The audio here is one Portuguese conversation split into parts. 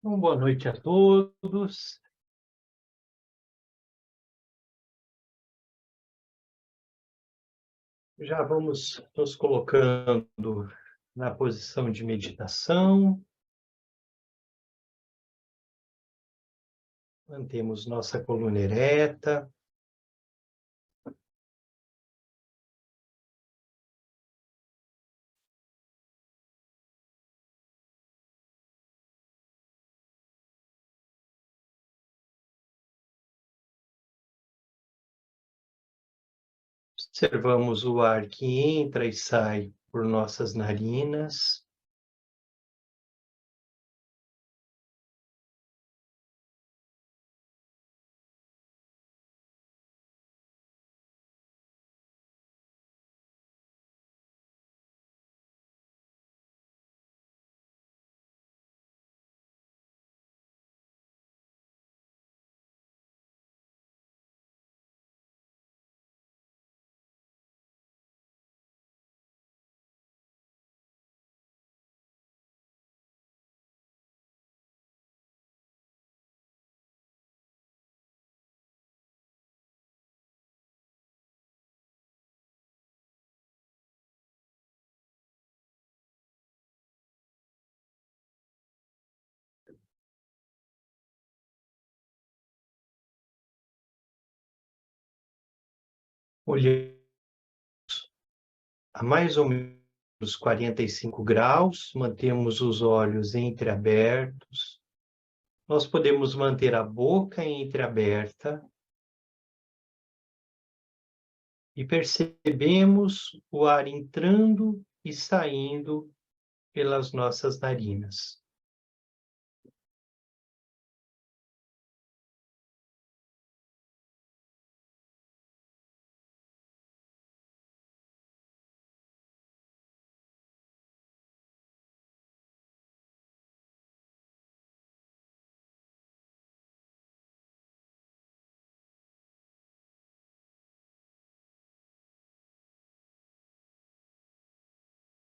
Boa noite a todos. Já vamos nos colocando na posição de meditação. Mantemos nossa coluna ereta. Observamos o ar que entra e sai por nossas narinas. Olhamos a mais ou menos 45 graus, mantemos os olhos entreabertos. Nós podemos manter a boca entreaberta e percebemos o ar entrando e saindo pelas nossas narinas.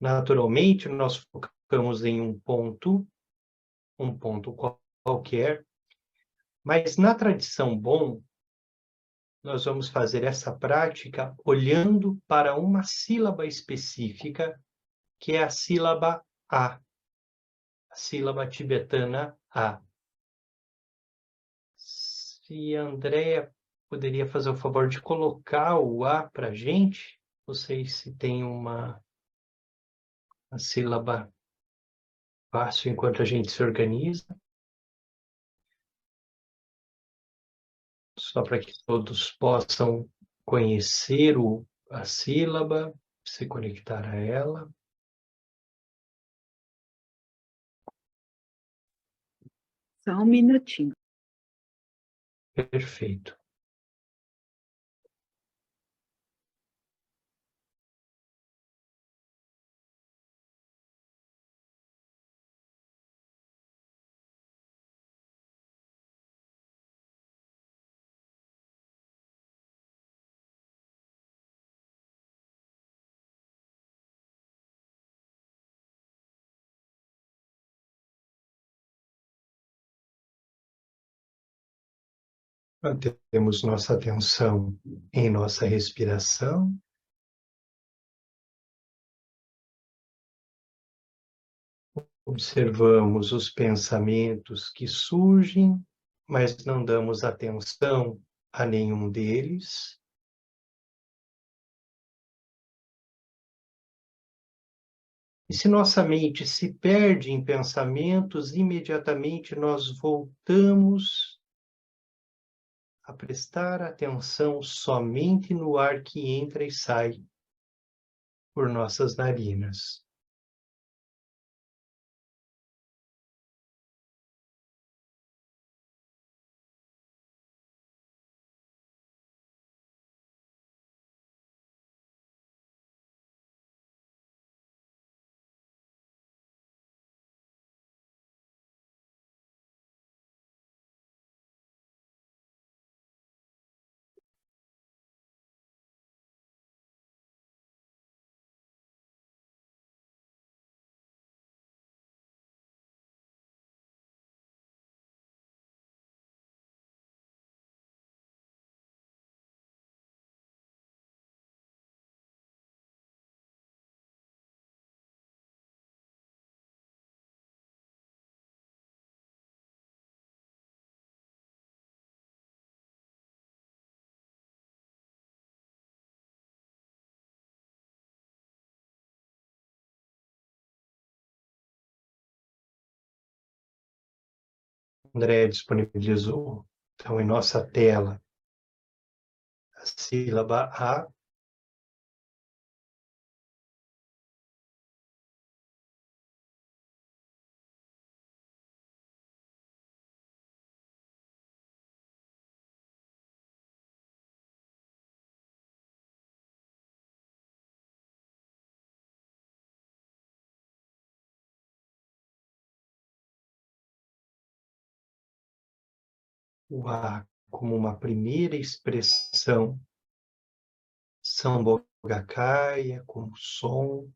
Naturalmente, nós focamos em um ponto qualquer, mas na tradição Bon, nós vamos fazer essa prática olhando para uma sílaba específica, que é a sílaba A, a sílaba tibetana A. Se a Andrea poderia fazer o favor de colocar o A para a gente, não sei se tem uma sílaba fácil enquanto a gente se organiza, só para que todos possam conhecer a sílaba, se conectar a ela. Só um minutinho. Perfeito. Mantemos nossa atenção em nossa respiração. Observamos os pensamentos que surgem, mas não damos atenção a nenhum deles. E se nossa mente se perde em pensamentos, imediatamente nós voltamos a prestar atenção somente no ar que entra e sai por nossas narinas. André disponibilizou, então, em nossa tela, a sílaba A. O A como uma primeira expressão Sambhogakaya, como som.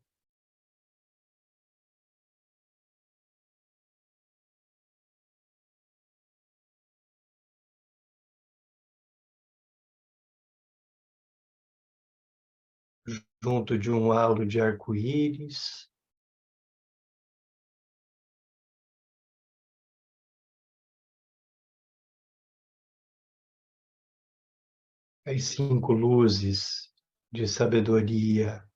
Junto de um halo de arco-íris. As 5 luzes de sabedoria.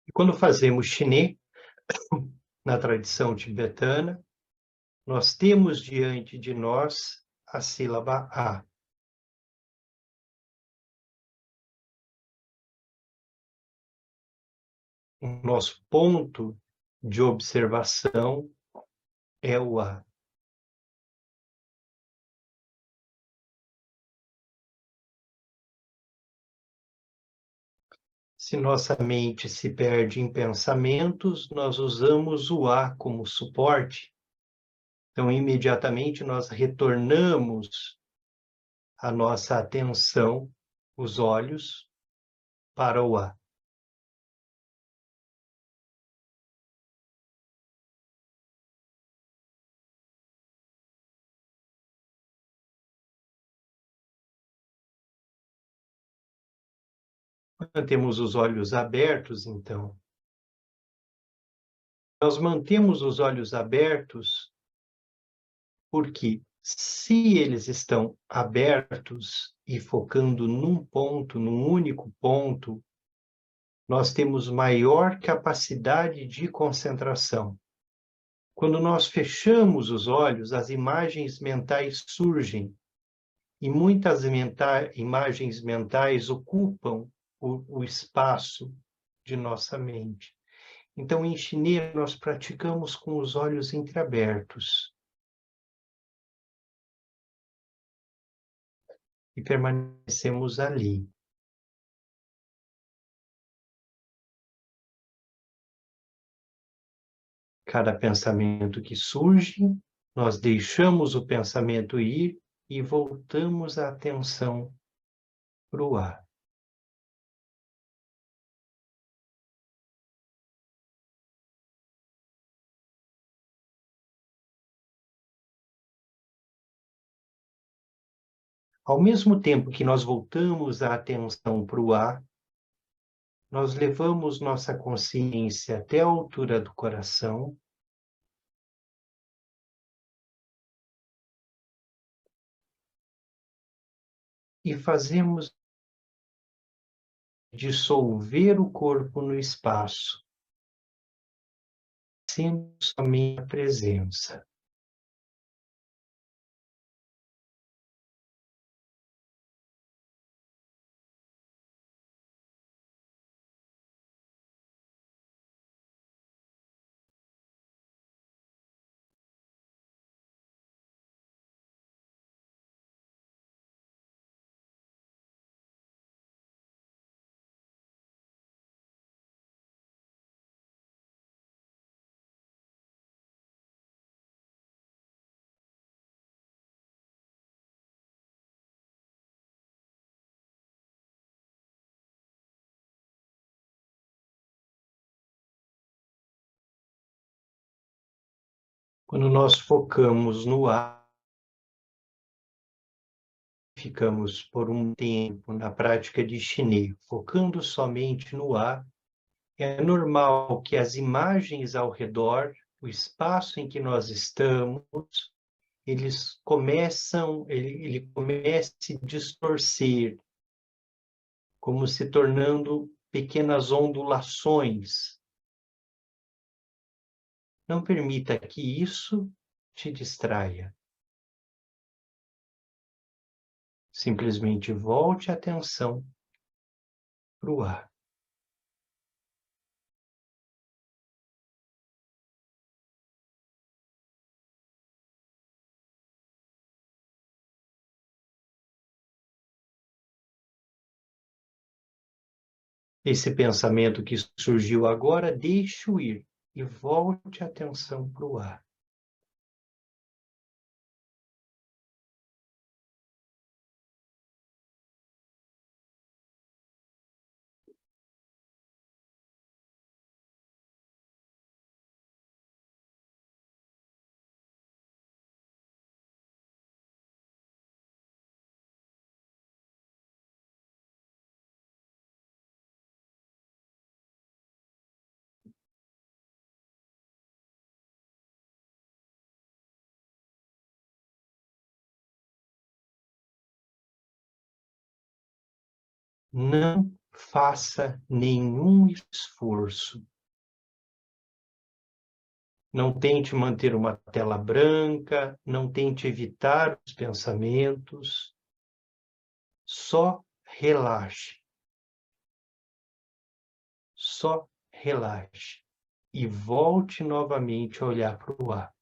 E quando fazemos chinê, na tradição tibetana, nós temos diante de nós a sílaba A. O nosso ponto de observação é o A. Se nossa mente se perde em pensamentos, nós usamos o A como suporte. Então, imediatamente, nós retornamos a nossa atenção, os olhos, para o A. Mantemos os olhos abertos, então. Nós mantemos os olhos abertos porque, se eles estão abertos e focando num ponto, num único ponto, nós temos maior capacidade de concentração. Quando nós fechamos os olhos, as imagens mentais surgem, e muitas imagens mentais ocupam o espaço de nossa mente. Então, em chinês, nós praticamos com os olhos entreabertos e permanecemos ali. Cada pensamento que surge, nós deixamos o pensamento ir e voltamos a atenção para o ar. Ao mesmo tempo que nós voltamos a atenção para o ar, nós levamos nossa consciência até a altura do coração e fazemos dissolver o corpo no espaço, sendo somente a presença. Quando nós focamos no ar, ficamos por um tempo na prática de chinê, focando somente no ar, é normal que as imagens ao redor, o espaço em que nós estamos, ele comece a se distorcer, como se tornando pequenas ondulações. Não permita que isso te distraia. Simplesmente volte a atenção para o ar. Esse pensamento que surgiu agora, deixe-o ir e volte a atenção para o ar. Não faça nenhum esforço. Não tente manter uma tela branca, não tente evitar os pensamentos. Só relaxe. Só relaxe. E volte novamente a olhar para o ar.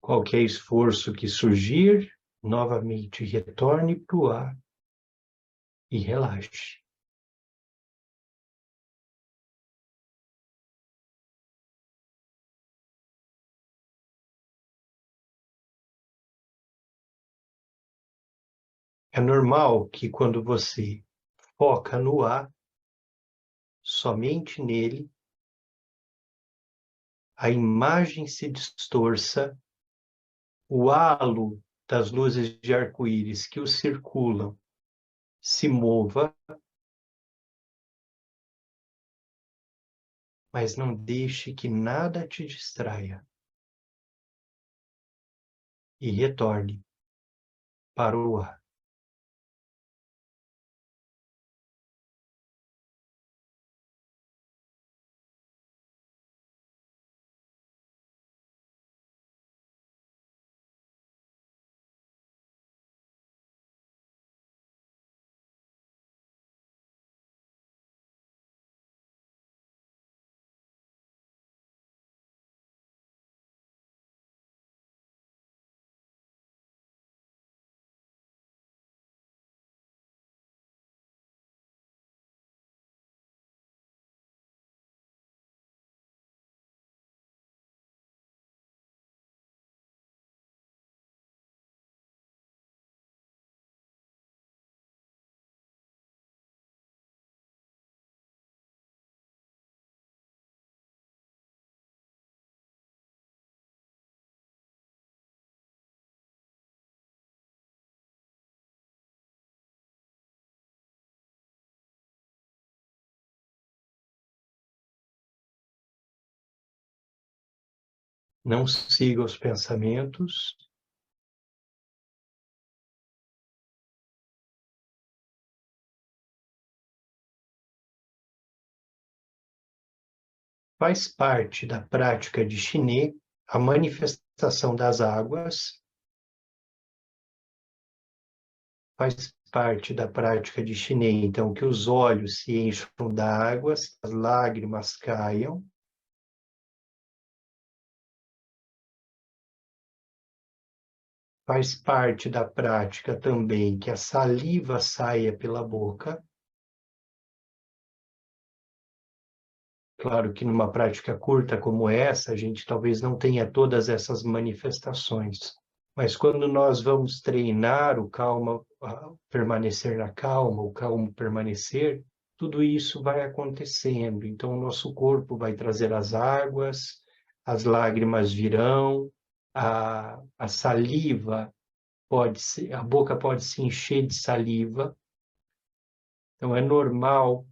Qualquer esforço que surgir, novamente retorne para o ar e relaxe. É normal que quando você foca no ar, somente nele, a imagem se distorça, o halo das luzes de arco-íris que o circulam se mova, mas não deixe que nada te distraia. E retorne para o ar. Não siga os pensamentos. Faz parte da prática de Shiné a manifestação das águas, faz parte da prática de Shiné. Então, que os olhos se encham d'água, as lágrimas caiam. Faz parte da prática também que a saliva saia pela boca. Claro que numa prática curta como essa, a gente talvez não tenha todas essas manifestações. Mas quando nós vamos treinar o calma, permanecer na calma, o calmo permanecer, tudo isso vai acontecendo. Então, o nosso corpo vai trazer as águas, as lágrimas virão, a saliva a boca pode se encher de saliva. Então, é normal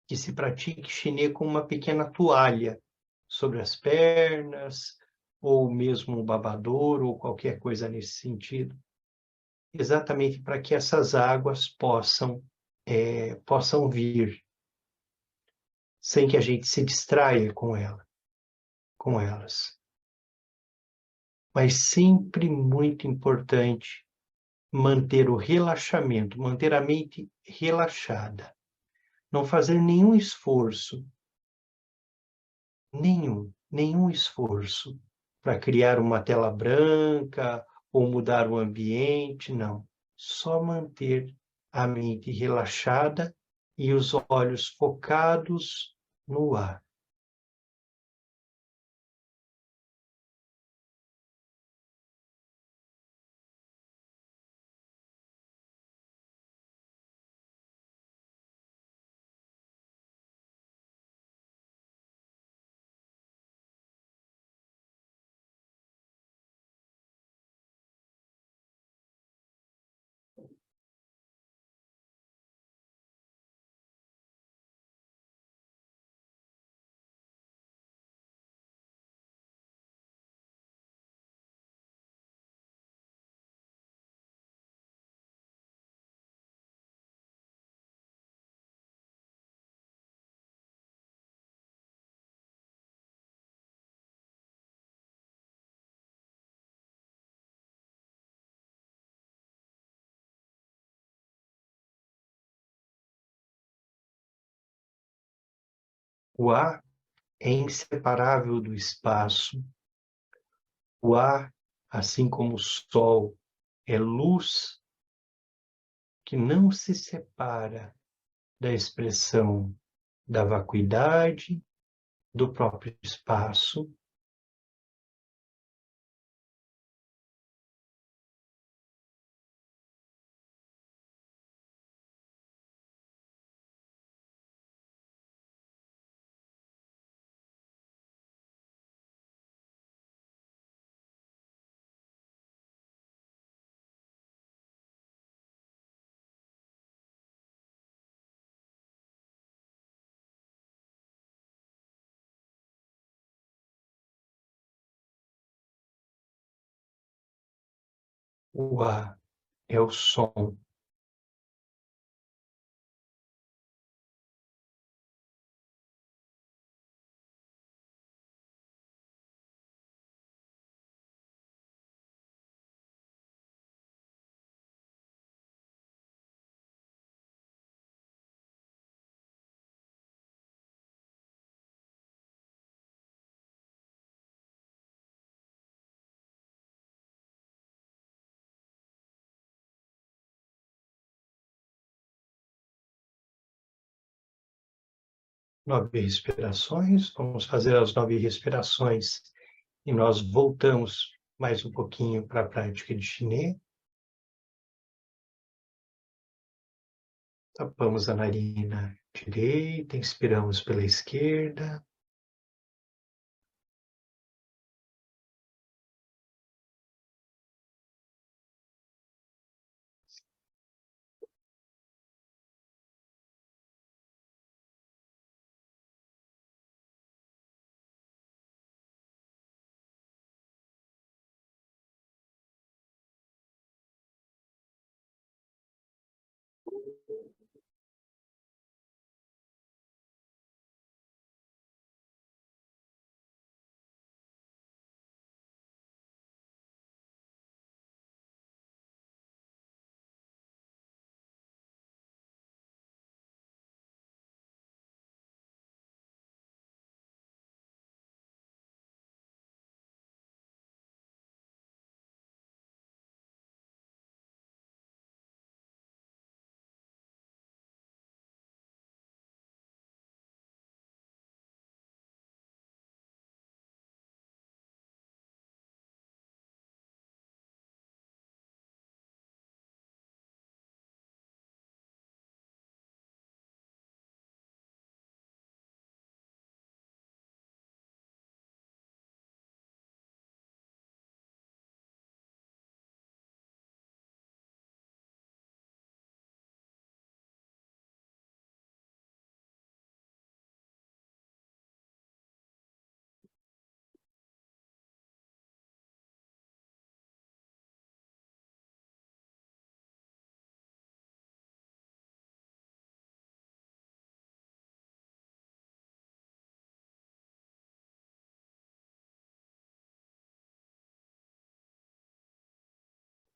que se pratique chinê com uma pequena toalha sobre as pernas, ou mesmo um babador, ou qualquer coisa nesse sentido, exatamente para que essas águas possam vir, sem que a gente se distraia com elas. Mas sempre muito importante manter o relaxamento, manter a mente relaxada. Não fazer nenhum esforço, nenhum esforço para criar uma tela branca ou mudar o ambiente, não. Só manter a mente relaxada e os olhos focados no ar. O ar é inseparável do espaço. O ar, assim como o sol, é luz que não se separa da expressão da vacuidade, do próprio espaço. O ar é o som. Nove respirações. Vamos fazer as 9 respirações e nós voltamos mais um pouquinho para a prática de Shiné. Tapamos a narina direita, inspiramos pela esquerda.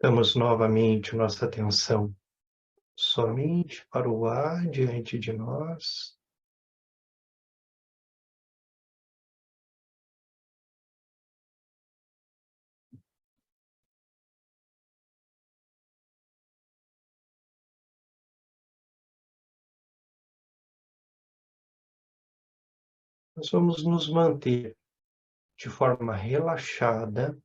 Damos novamente nossa atenção somente para o ar diante de nós. Nós vamos nos manter de forma relaxada.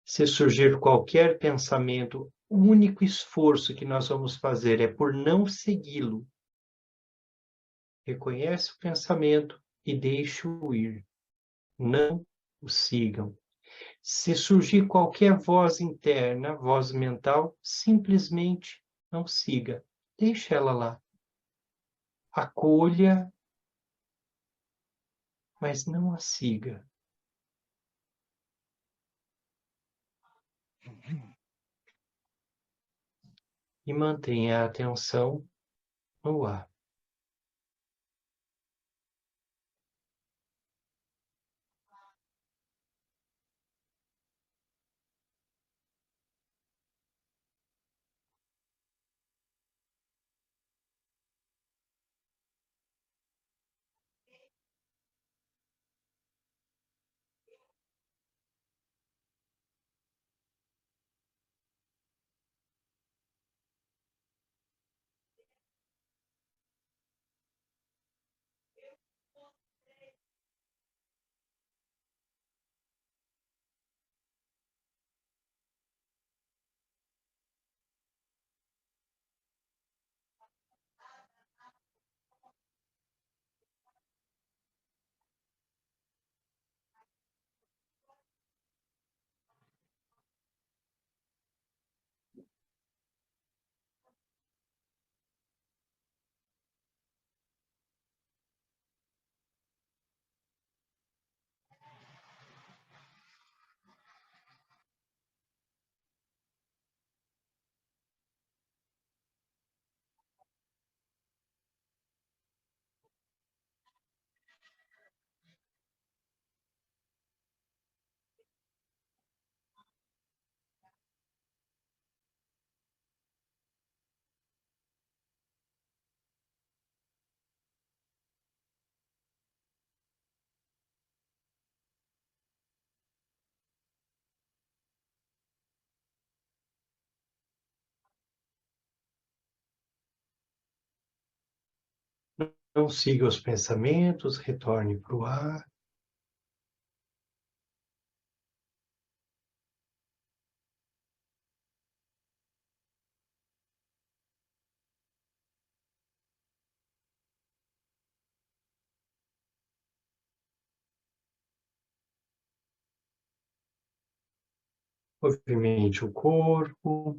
Se surgir qualquer pensamento, o único esforço que nós vamos fazer é por não segui-lo. Reconhece o pensamento e deixe-o ir. Não o sigam. Se surgir qualquer voz interna, voz mental, simplesmente não siga. Deixe ela lá. Acolha, mas não a siga. E mantenha a atenção no ar. Não siga os pensamentos, retorne para o ar. Movimente o corpo.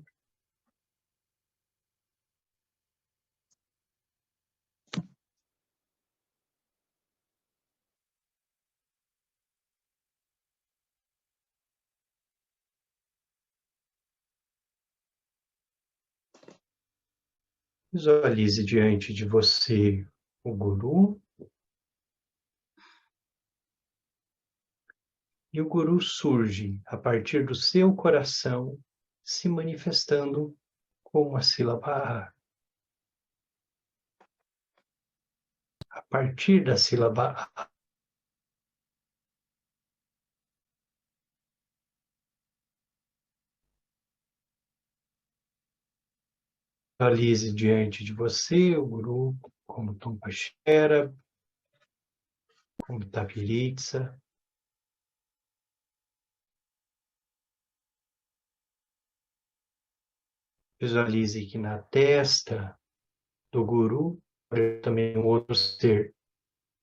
Visualize diante de você o guru. E o guru surge a partir do seu coração, se manifestando com uma sílaba A. A partir da sílaba A. Visualize diante de você o guru como Tompachera, como Tapiritsa. Visualize que na testa do guru, também um outro ser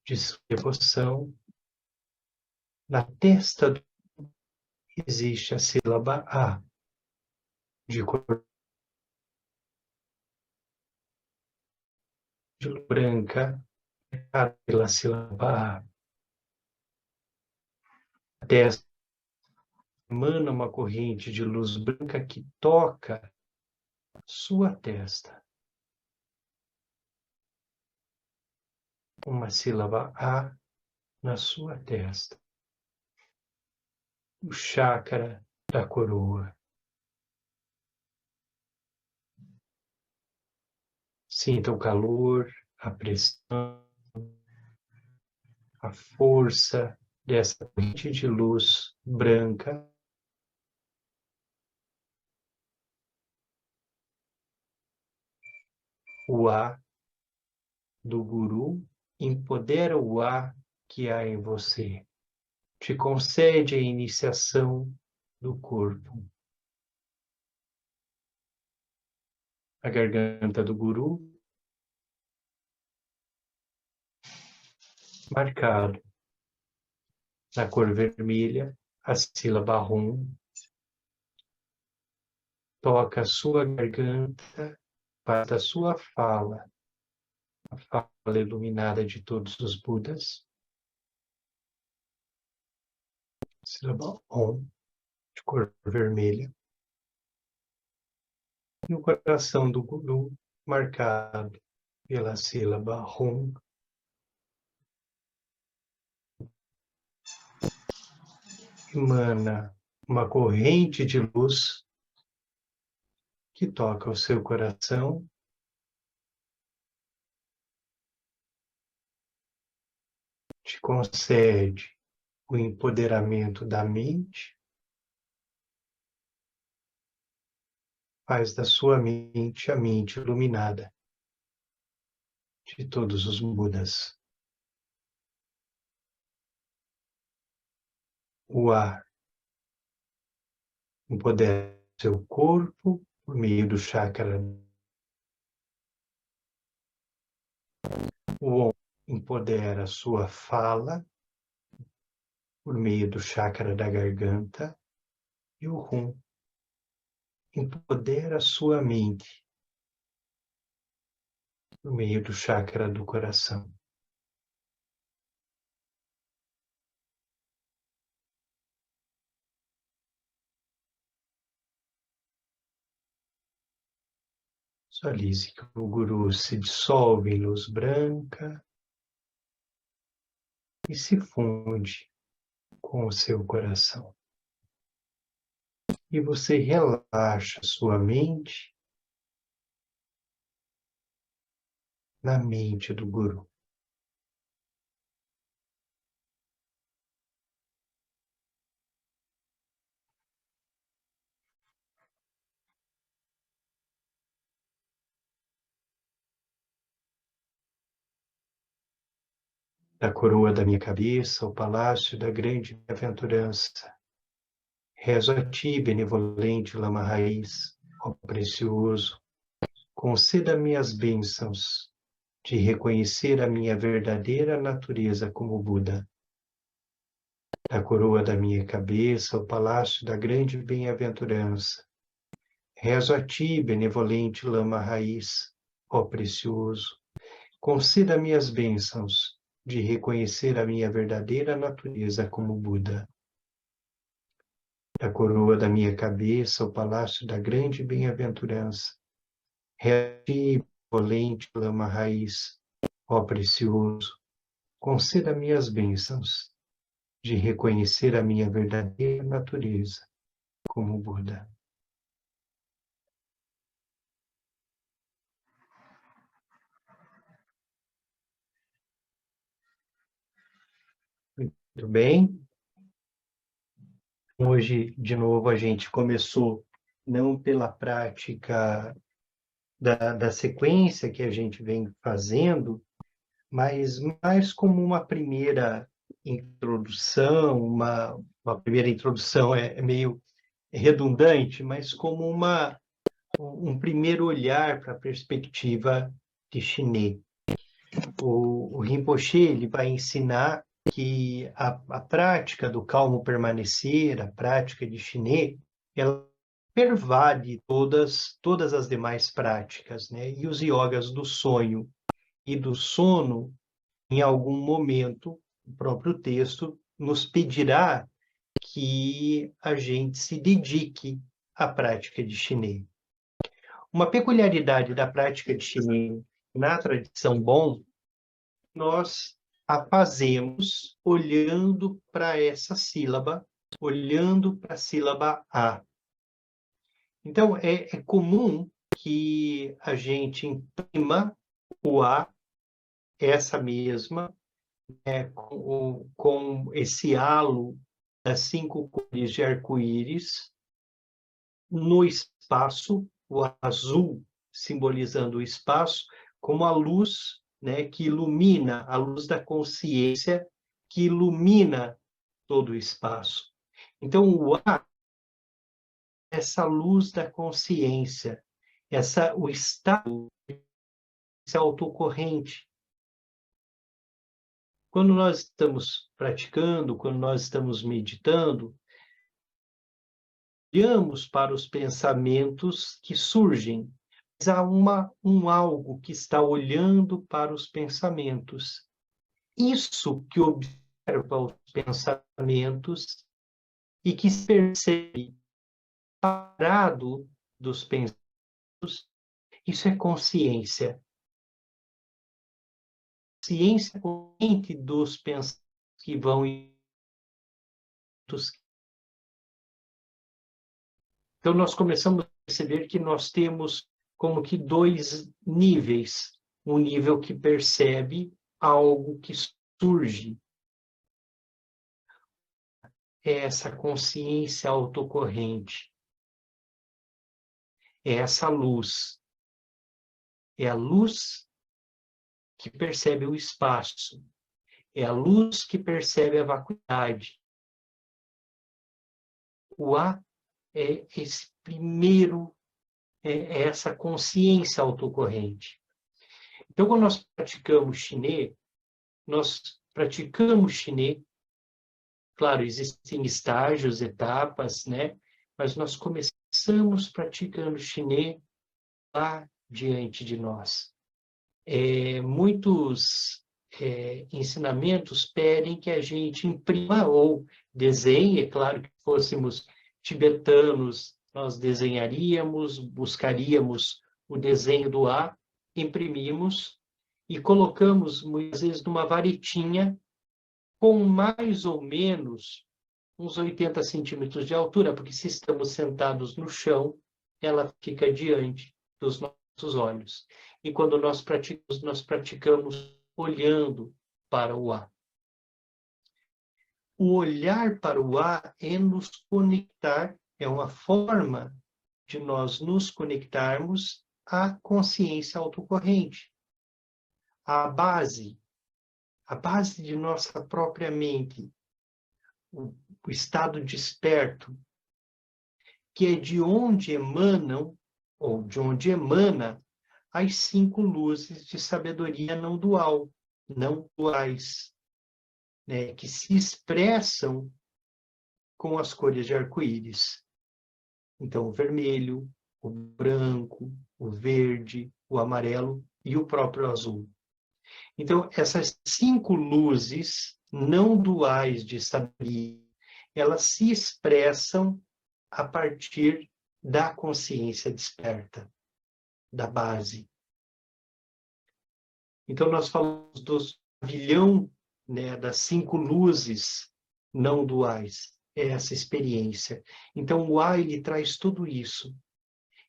de sua devoção, na testa do existe a sílaba A, de cor de luz branca, pela sílaba A. A testa emana uma corrente de luz branca que toca sua testa. Uma sílaba A na sua testa. O chakra da coroa. Sinta o calor, a pressão, a força dessa corrente de luz branca. O A do Guru empodera o A que há em você. Te concede a iniciação do corpo. A garganta do Guru, marcado na cor vermelha, a sílaba Rum, toca a sua garganta, faz a sua fala, a fala iluminada de todos os Budas. Sílaba Om, de cor vermelha. E o coração do Guru, marcado pela sílaba Rum. Emana uma corrente de luz que toca o seu coração, te concede o empoderamento da mente, faz da sua mente a mente iluminada de todos os Budas. O ar empodera seu corpo por meio do chakra. O Om empodera sua fala por meio do chakra da garganta. E o Rum empodera sua mente por meio do chakra do coração. Visualize que o Guru se dissolve em luz branca e se funde com o seu coração. E você relaxa sua mente na mente do Guru. Da coroa da minha cabeça, o palácio da grande bem-aventurança. Rezo a ti, benevolente Lama Raiz, ó precioso, conceda-me as bênçãos de reconhecer a minha verdadeira natureza como Buda. Da coroa da minha cabeça, o palácio da grande bem-aventurança. Rezo a ti, benevolente Lama Raiz, ó precioso, conceda-me as bênçãos de reconhecer a minha verdadeira natureza como Buda. Da coroa da minha cabeça, o palácio da grande bem-aventurança. Rezo a ti, benevolente Lama Raiz, ó precioso, conceda-me as bênçãos de reconhecer a minha verdadeira natureza como Buda. Muito bem. Hoje, de novo, a gente começou não pela prática da sequência que a gente vem fazendo, mas mais como uma primeira introdução, uma primeira introdução é meio redundante, mas como um primeiro olhar para a perspectiva de Shiné. O Rinpoche ele vai ensinar que a prática do calmo permanecer, a prática de Shiné, ela pervade todas as demais práticas, né? E os yogas do sonho e do sono, em algum momento, o próprio texto nos pedirá que a gente se dedique à prática de Shiné. Uma peculiaridade da prática de Shiné na tradição Bon, nós a fazemos olhando para essa sílaba olhando para a sílaba A. Então, é comum que a gente imprima o A, essa mesma, com esse halo das 5 cores de arco-íris, no espaço, o azul simbolizando o espaço, como a luz, né, que ilumina, a luz da consciência, que ilumina todo o espaço. Então, o A, essa luz da consciência, o estado autocorrente. Quando nós estamos praticando, quando nós estamos meditando, olhamos para os pensamentos que surgem, mas há um algo que está olhando para os pensamentos. Isso que observa os pensamentos e que se percebe parado dos pensamentos, isso é consciência. Ciência consciente dos pensamentos que vão. Então, nós começamos a perceber que nós temos como que 2 níveis. Um nível que percebe algo que surge. É essa consciência autocorrente. É essa luz. É a luz que percebe o espaço. É a luz que percebe a vacuidade. O A é esse primeiro, é essa consciência autocorrente. Então, quando nós praticamos chinês, claro, existem estágios, etapas, né? Mas nós começamos praticando chinês lá diante de nós. Muitos ensinamentos pedem que a gente imprima ou desenhe, é claro que fôssemos tibetanos, nós desenharíamos, buscaríamos o desenho do A, imprimimos e colocamos, muitas vezes, numa varetinha com mais ou menos uns 80 centímetros de altura, porque se estamos sentados no chão, ela fica diante dos nossos olhos. E quando nós praticamos olhando para o A. O olhar para o A é nos conectar, é uma forma de nós nos conectarmos à consciência autocorrente. A base de nossa própria mente, o estado desperto, que é de onde emanam, ou de onde emana, as 5 luzes de sabedoria não dual, não duais, né, que se expressam com as cores de arco-íris. Então, o vermelho, o branco, o verde, o amarelo e o próprio azul. Então, essas 5 luzes não duais de sabedoria, elas se expressam a partir da consciência desperta, da base. Então, nós falamos do pavilhão, né, das 5 luzes não duais, é essa experiência. Então, o A, ele traz tudo isso.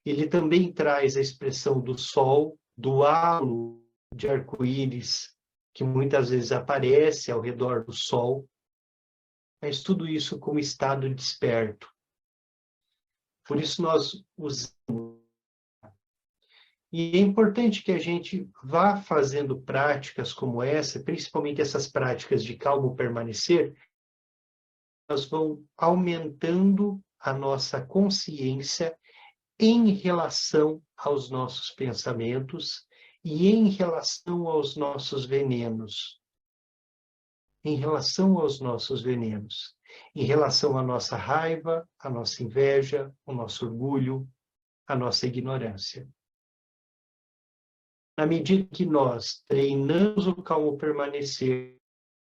Ele também traz a expressão do sol, do halo de arco-íris, que muitas vezes aparece ao redor do sol, mas tudo isso como estado desperto. Por isso nós usamos. E é importante que a gente vá fazendo práticas como essa, principalmente essas práticas de calmo permanecer, elas vão aumentando a nossa consciência em relação aos nossos pensamentos e em relação aos nossos venenos. Em relação aos nossos venenos. Em relação à nossa raiva, à nossa inveja, ao nosso orgulho, à nossa ignorância. Na medida que nós treinamos o calmo permanecer,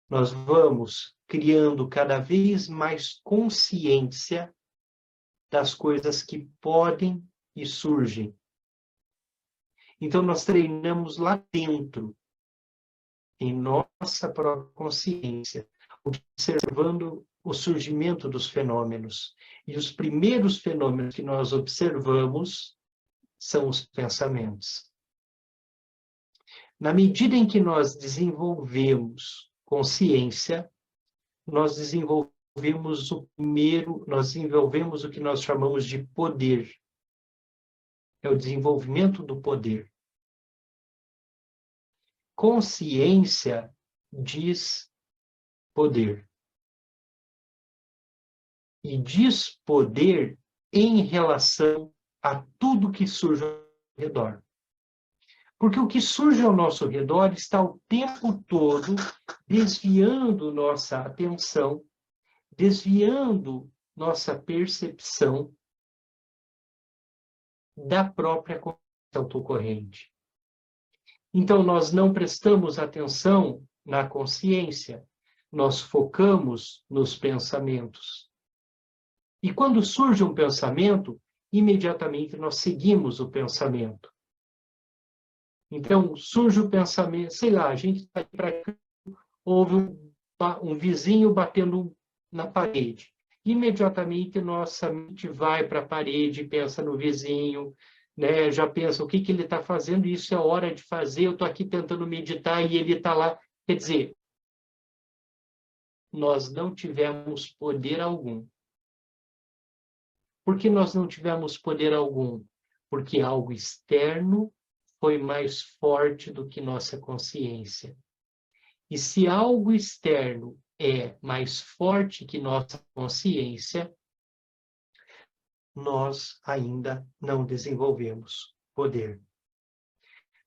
nós vamos criando cada vez mais consciência das coisas que podem e surgem. Então, nós treinamos lá dentro, em nossa própria consciência, observando o surgimento dos fenômenos. E os primeiros fenômenos que nós observamos são os pensamentos. Na medida em que nós desenvolvemos consciência, nós desenvolvemos o que nós chamamos de poder. É o desenvolvimento do poder. Consciência diz poder. E diz poder em relação a tudo que surge ao redor. Porque o que surge ao nosso redor está o tempo todo desviando nossa atenção, desviando nossa percepção da própria consciência autocorrente. Então, nós não prestamos atenção na consciência, nós focamos nos pensamentos. E quando surge um pensamento, imediatamente nós seguimos o pensamento. Então, surge o pensamento, sei lá, a gente está para cá, houve um vizinho batendo na parede. Imediatamente nossa mente vai para a parede, pensa no vizinho, né? Já pensa o que ele está fazendo, isso é hora de fazer, eu estou aqui tentando meditar e ele está lá. Quer dizer, nós não tivemos poder algum. Por que nós não tivemos poder algum? Porque algo externo foi mais forte do que nossa consciência. E se algo externo é mais forte que nossa consciência, nós ainda não desenvolvemos poder.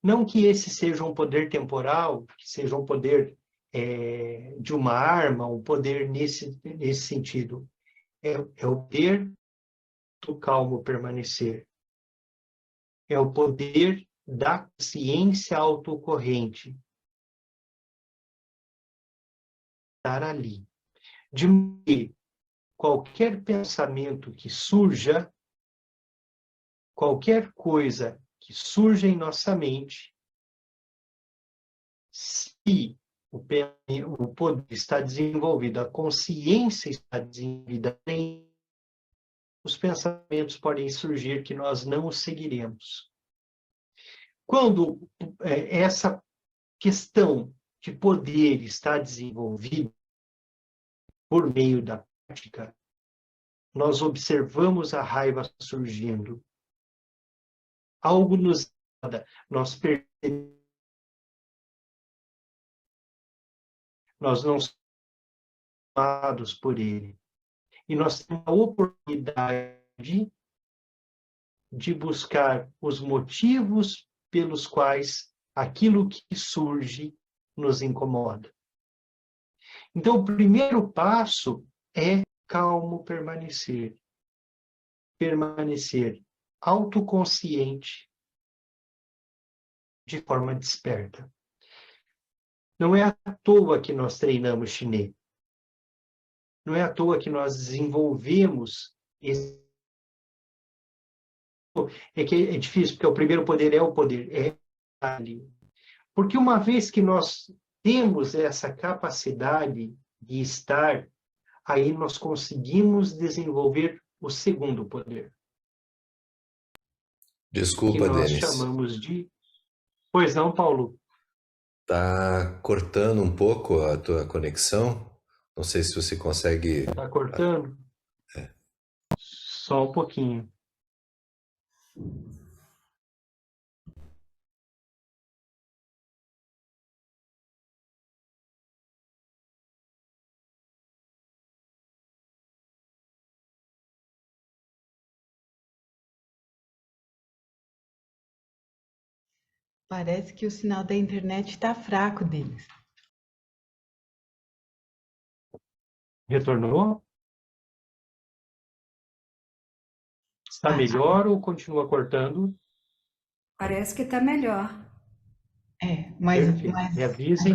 Não que esse seja um poder temporal, que seja um poder de uma arma, um poder nesse sentido. É o poder do calmo permanecer. É o poder da consciência autocorrente. Estar ali. De que qualquer pensamento que surja, qualquer coisa que surja em nossa mente, se o poder está desenvolvido, a consciência está desenvolvida, os pensamentos podem surgir que nós não os seguiremos. Quando essa questão de poder está desenvolvida por meio da prática, nós observamos a raiva surgindo. Algo nos nada, nós percebemos. Nós não somos amados por ele. E nós temos a oportunidade de buscar os motivos pelos quais aquilo que surge nos incomoda. Então, o primeiro passo é calmo permanecer. Permanecer autoconsciente de forma desperta. Não é à toa que nós treinamos chinês. Não é à toa que nós desenvolvemos esse. É que é difícil, porque o primeiro poder é o poder, é ali. Porque uma vez que nós temos essa capacidade de estar, aí nós conseguimos desenvolver o segundo poder, que Desculpa, nós Denis. chamamos de... Pois não, Paulo? Tá cortando um pouco a tua conexão. Não sei se você consegue. Está cortando? Só um pouquinho. Parece que o sinal da internet está fraco deles. Retornou? Está Ah, melhor ou continua cortando? Parece que está melhor. mas, Perfeito. Me avisem.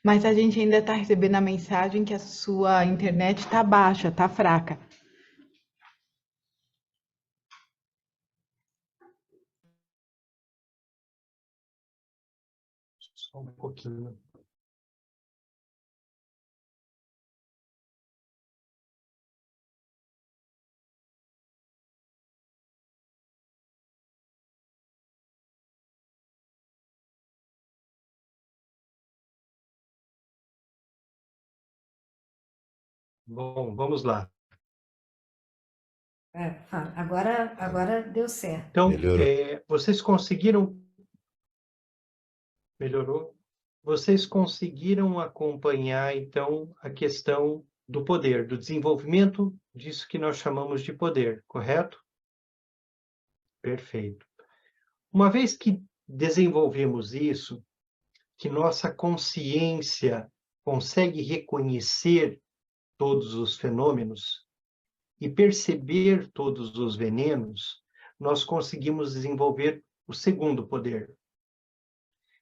mas a gente ainda está recebendo a mensagem que a sua internet está baixa, está fraca. Só um pouquinho. Bom, vamos lá. Agora deu certo. Então, Melhorou. vocês conseguiram... Melhorou? Vocês conseguiram acompanhar, então, a questão do poder, do desenvolvimento disso que nós chamamos de poder, correto? Perfeito. Uma vez que desenvolvemos isso, que nossa consciência consegue reconhecer todos os fenômenos e perceber todos os venenos, nós conseguimos desenvolver o segundo poder,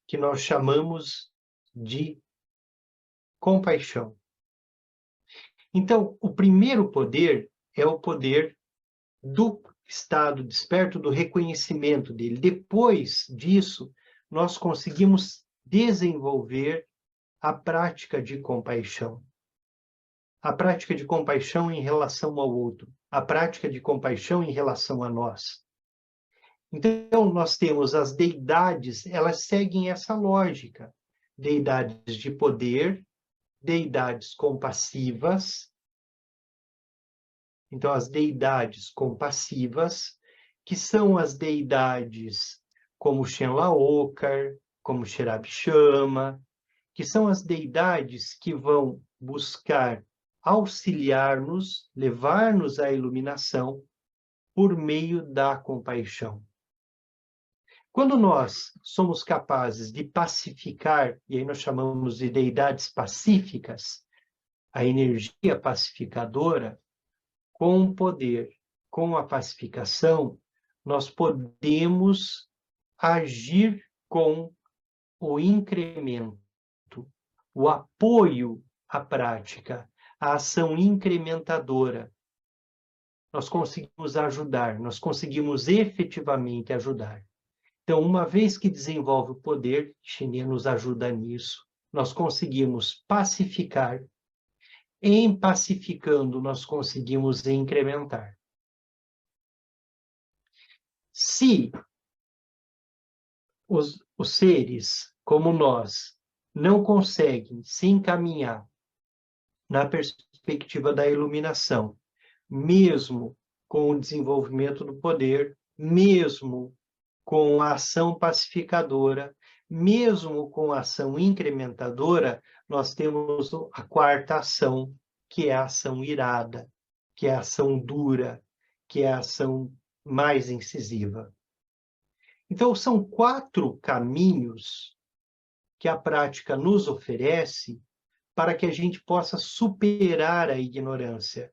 que nós chamamos de compaixão. Então, o primeiro poder é o poder do estado desperto, do reconhecimento dele. Depois disso, nós conseguimos desenvolver a prática de compaixão. A prática de compaixão em relação ao outro, a prática de compaixão em relação a nós. Então, nós temos as deidades, elas seguem essa lógica. Deidades de poder, deidades compassivas. Então, as deidades compassivas, que são as deidades como Shenlaokar, como Sherabshama, que são as deidades que vão buscar auxiliar-nos, levar-nos à iluminação por meio da compaixão. Quando nós somos capazes de pacificar, e aí nós chamamos de deidades pacíficas, a energia pacificadora, com o poder, com a pacificação, nós podemos agir com o incremento, o apoio à prática, a ação incrementadora. Nós conseguimos ajudar, nós conseguimos efetivamente ajudar. Então, uma vez que desenvolve o poder, Xinê nos ajuda nisso, nós conseguimos pacificar. Em pacificando, nós conseguimos incrementar. Se os seres, como nós, não conseguem se encaminhar na perspectiva da iluminação, mesmo com o desenvolvimento do poder, mesmo com a ação pacificadora, mesmo com a ação incrementadora, nós temos a quarta ação, que é a ação irada, que é a ação dura, que é a ação mais incisiva. Então, são 4 caminhos que a prática nos oferece para que a gente possa superar a ignorância,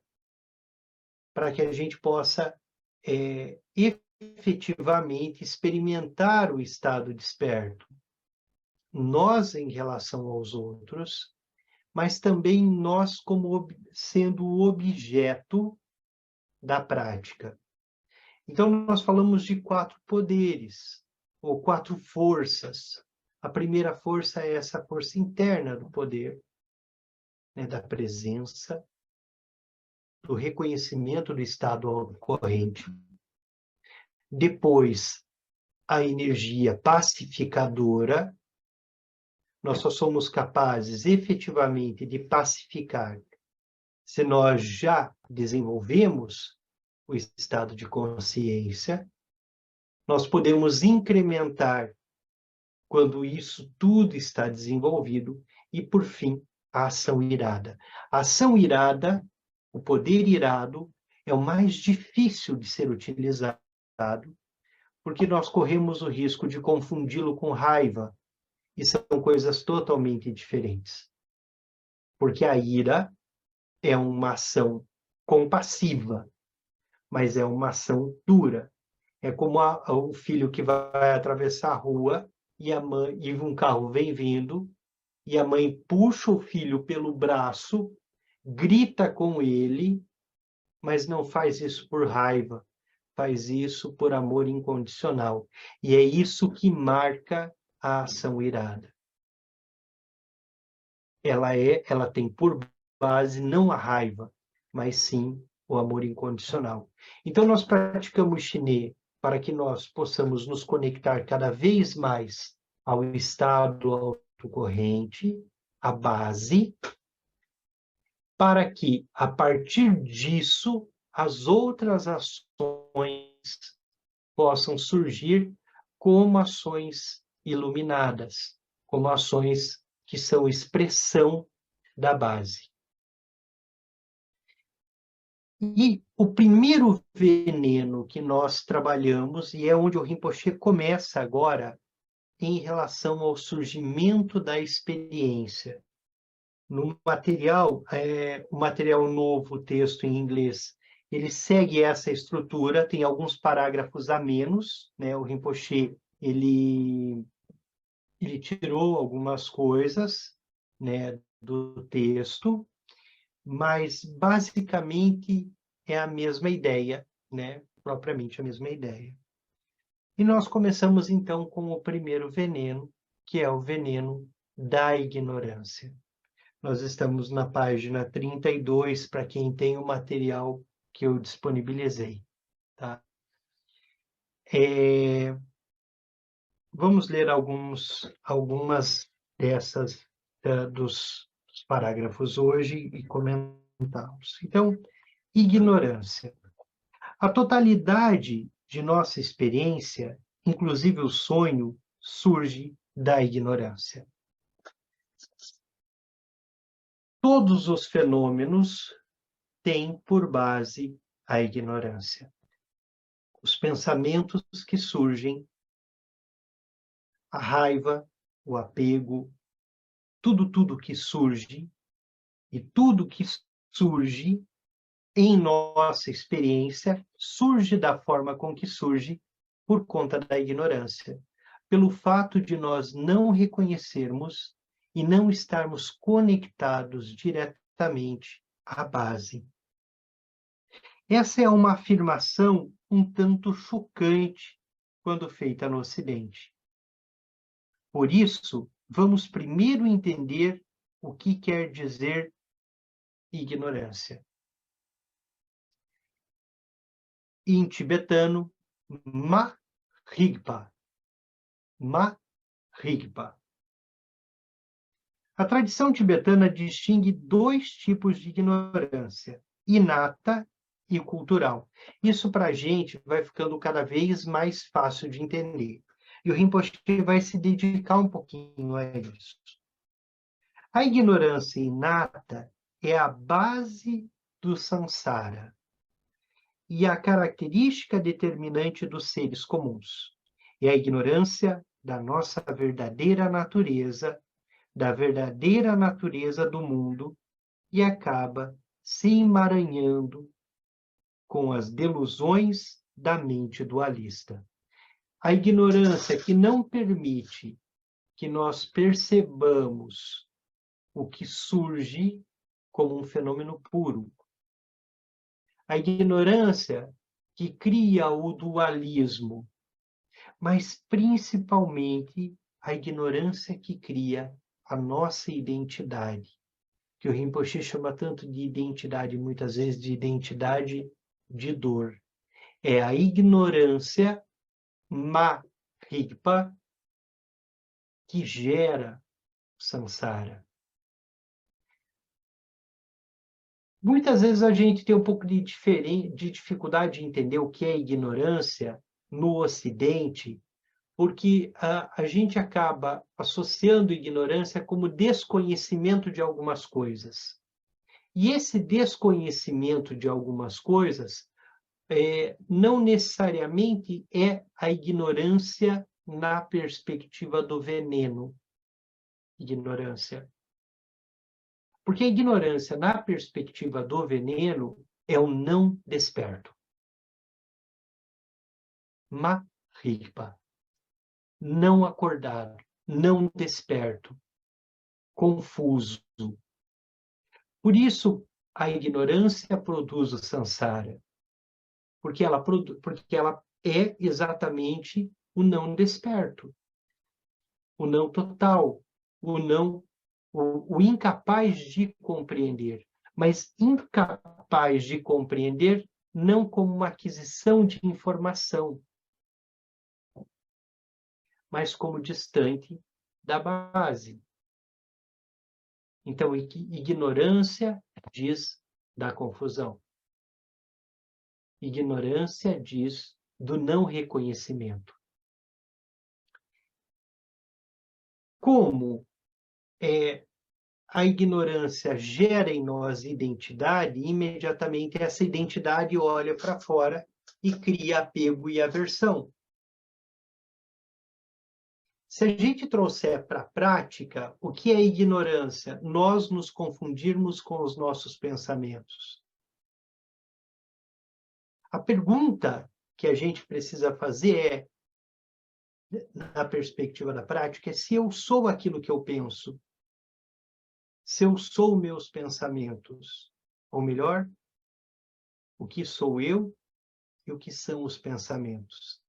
para que a gente possa efetivamente experimentar o estado desperto. Nós em relação aos outros, mas também nós como sendo o objeto da prática. Então, nós falamos de 4 poderes, ou 4 forças. A primeira força é essa força interna do poder, né, da presença, do reconhecimento do estado corrente. Depois, a energia pacificadora. Nós só somos capazes efetivamente de pacificar se nós já desenvolvemos o estado de consciência. Nós podemos incrementar quando isso tudo está desenvolvido. E, por fim, a ação irada. A ação irada, o poder irado, é o mais difícil de ser utilizado, porque nós corremos o risco de confundi-lo com raiva, e são coisas totalmente diferentes. Porque a ira é uma ação compassiva, mas é uma ação dura. É como o filho que vai atravessar a rua e um carro vem vindo, e a mãe puxa o filho pelo braço, grita com ele, mas não faz isso por raiva, faz isso por amor incondicional. E é isso que marca a ação irada. Ela tem por base não a raiva, mas sim o amor incondicional. Então, nós praticamos Xinê para que nós possamos nos conectar cada vez mais ao estado autocorrente, à base, para que, a partir disso, as outras ações possam surgir como ações iluminadas, como ações que são expressão da base. E o primeiro veneno que nós trabalhamos, e é onde o Rinpoche começa agora, em relação ao surgimento da experiência. No material, o material novo, o texto em inglês, ele segue essa estrutura, tem alguns parágrafos a menos, né? O Rinpoche, ele tirou algumas coisas, né, do texto, mas basicamente é a mesma ideia, né? Propriamente a mesma ideia. E nós começamos então com o primeiro veneno, que é o veneno da ignorância. Nós estamos na página 32, para quem tem o material que eu disponibilizei. Tá? Vamos ler algumas dessas dos parágrafos hoje e comentá-los. Então, ignorância. A totalidade de nossa experiência, inclusive o sonho, surge da ignorância. Todos os fenômenos têm por base a ignorância. Os pensamentos que surgem, a raiva, o apego, tudo que surge, e tudo que surge em nossa experiência, surge da forma com que surge por conta da ignorância, pelo fato de nós não reconhecermos e não estarmos conectados diretamente à base. Essa é uma afirmação um tanto chocante quando feita no Ocidente. Por isso, vamos primeiro entender o que quer dizer ignorância. Em tibetano, ma rigpa. Ma rigpa. A tradição tibetana distingue dois tipos de ignorância, inata e cultural. Isso para a gente vai ficando cada vez mais fácil de entender. E o Rinpoche vai se dedicar um pouquinho a isso. A ignorância inata é a base do samsara e a característica determinante dos seres comuns. É a ignorância da nossa verdadeira natureza, da verdadeira natureza do mundo, e acaba se emaranhando com as delusões da mente dualista. A ignorância que não permite que nós percebamos o que surge como um fenômeno puro. A ignorância que cria o dualismo, mas principalmente a ignorância que cria a nossa identidade, que o Rinpoche chama tanto de identidade, muitas vezes de identidade de dor. É a ignorância ma-rigpa que gera samsara. Muitas vezes a gente tem um pouco de dificuldade de entender o que é ignorância no Ocidente, porque a gente acaba associando ignorância como desconhecimento de algumas coisas. E esse desconhecimento de algumas coisas não necessariamente é a ignorância na perspectiva do veneno. Ignorância. Porque a ignorância na perspectiva do veneno é o não desperto. Ma-rigpa. Não acordado, não desperto, confuso. Por isso, a ignorância produz o samsara, porque ela é exatamente o não desperto, o não total, o incapaz de compreender, mas incapaz de compreender não como uma aquisição de informação, mas como distante da base. Então, ignorância diz da confusão. Ignorância diz do não reconhecimento. Como a ignorância gera em nós identidade, imediatamente essa identidade olha para fora e cria apego e aversão. Se a gente trouxer para a prática, o que é ignorância? Nós nos confundirmos com os nossos pensamentos. A pergunta que a gente precisa fazer na perspectiva da prática, é se eu sou aquilo que eu penso, se eu sou meus pensamentos, ou melhor, o que sou eu e o que são os pensamentos.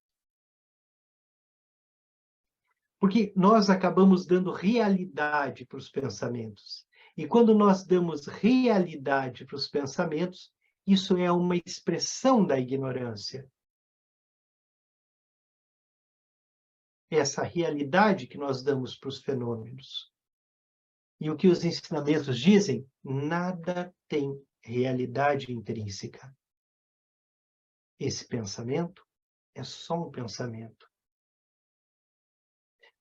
Porque nós acabamos dando realidade para os pensamentos. E quando nós damos realidade para os pensamentos, isso é uma expressão da ignorância. Essa realidade que nós damos para os fenômenos. E o que os ensinamentos dizem? Nada tem realidade intrínseca. Esse pensamento é só um pensamento.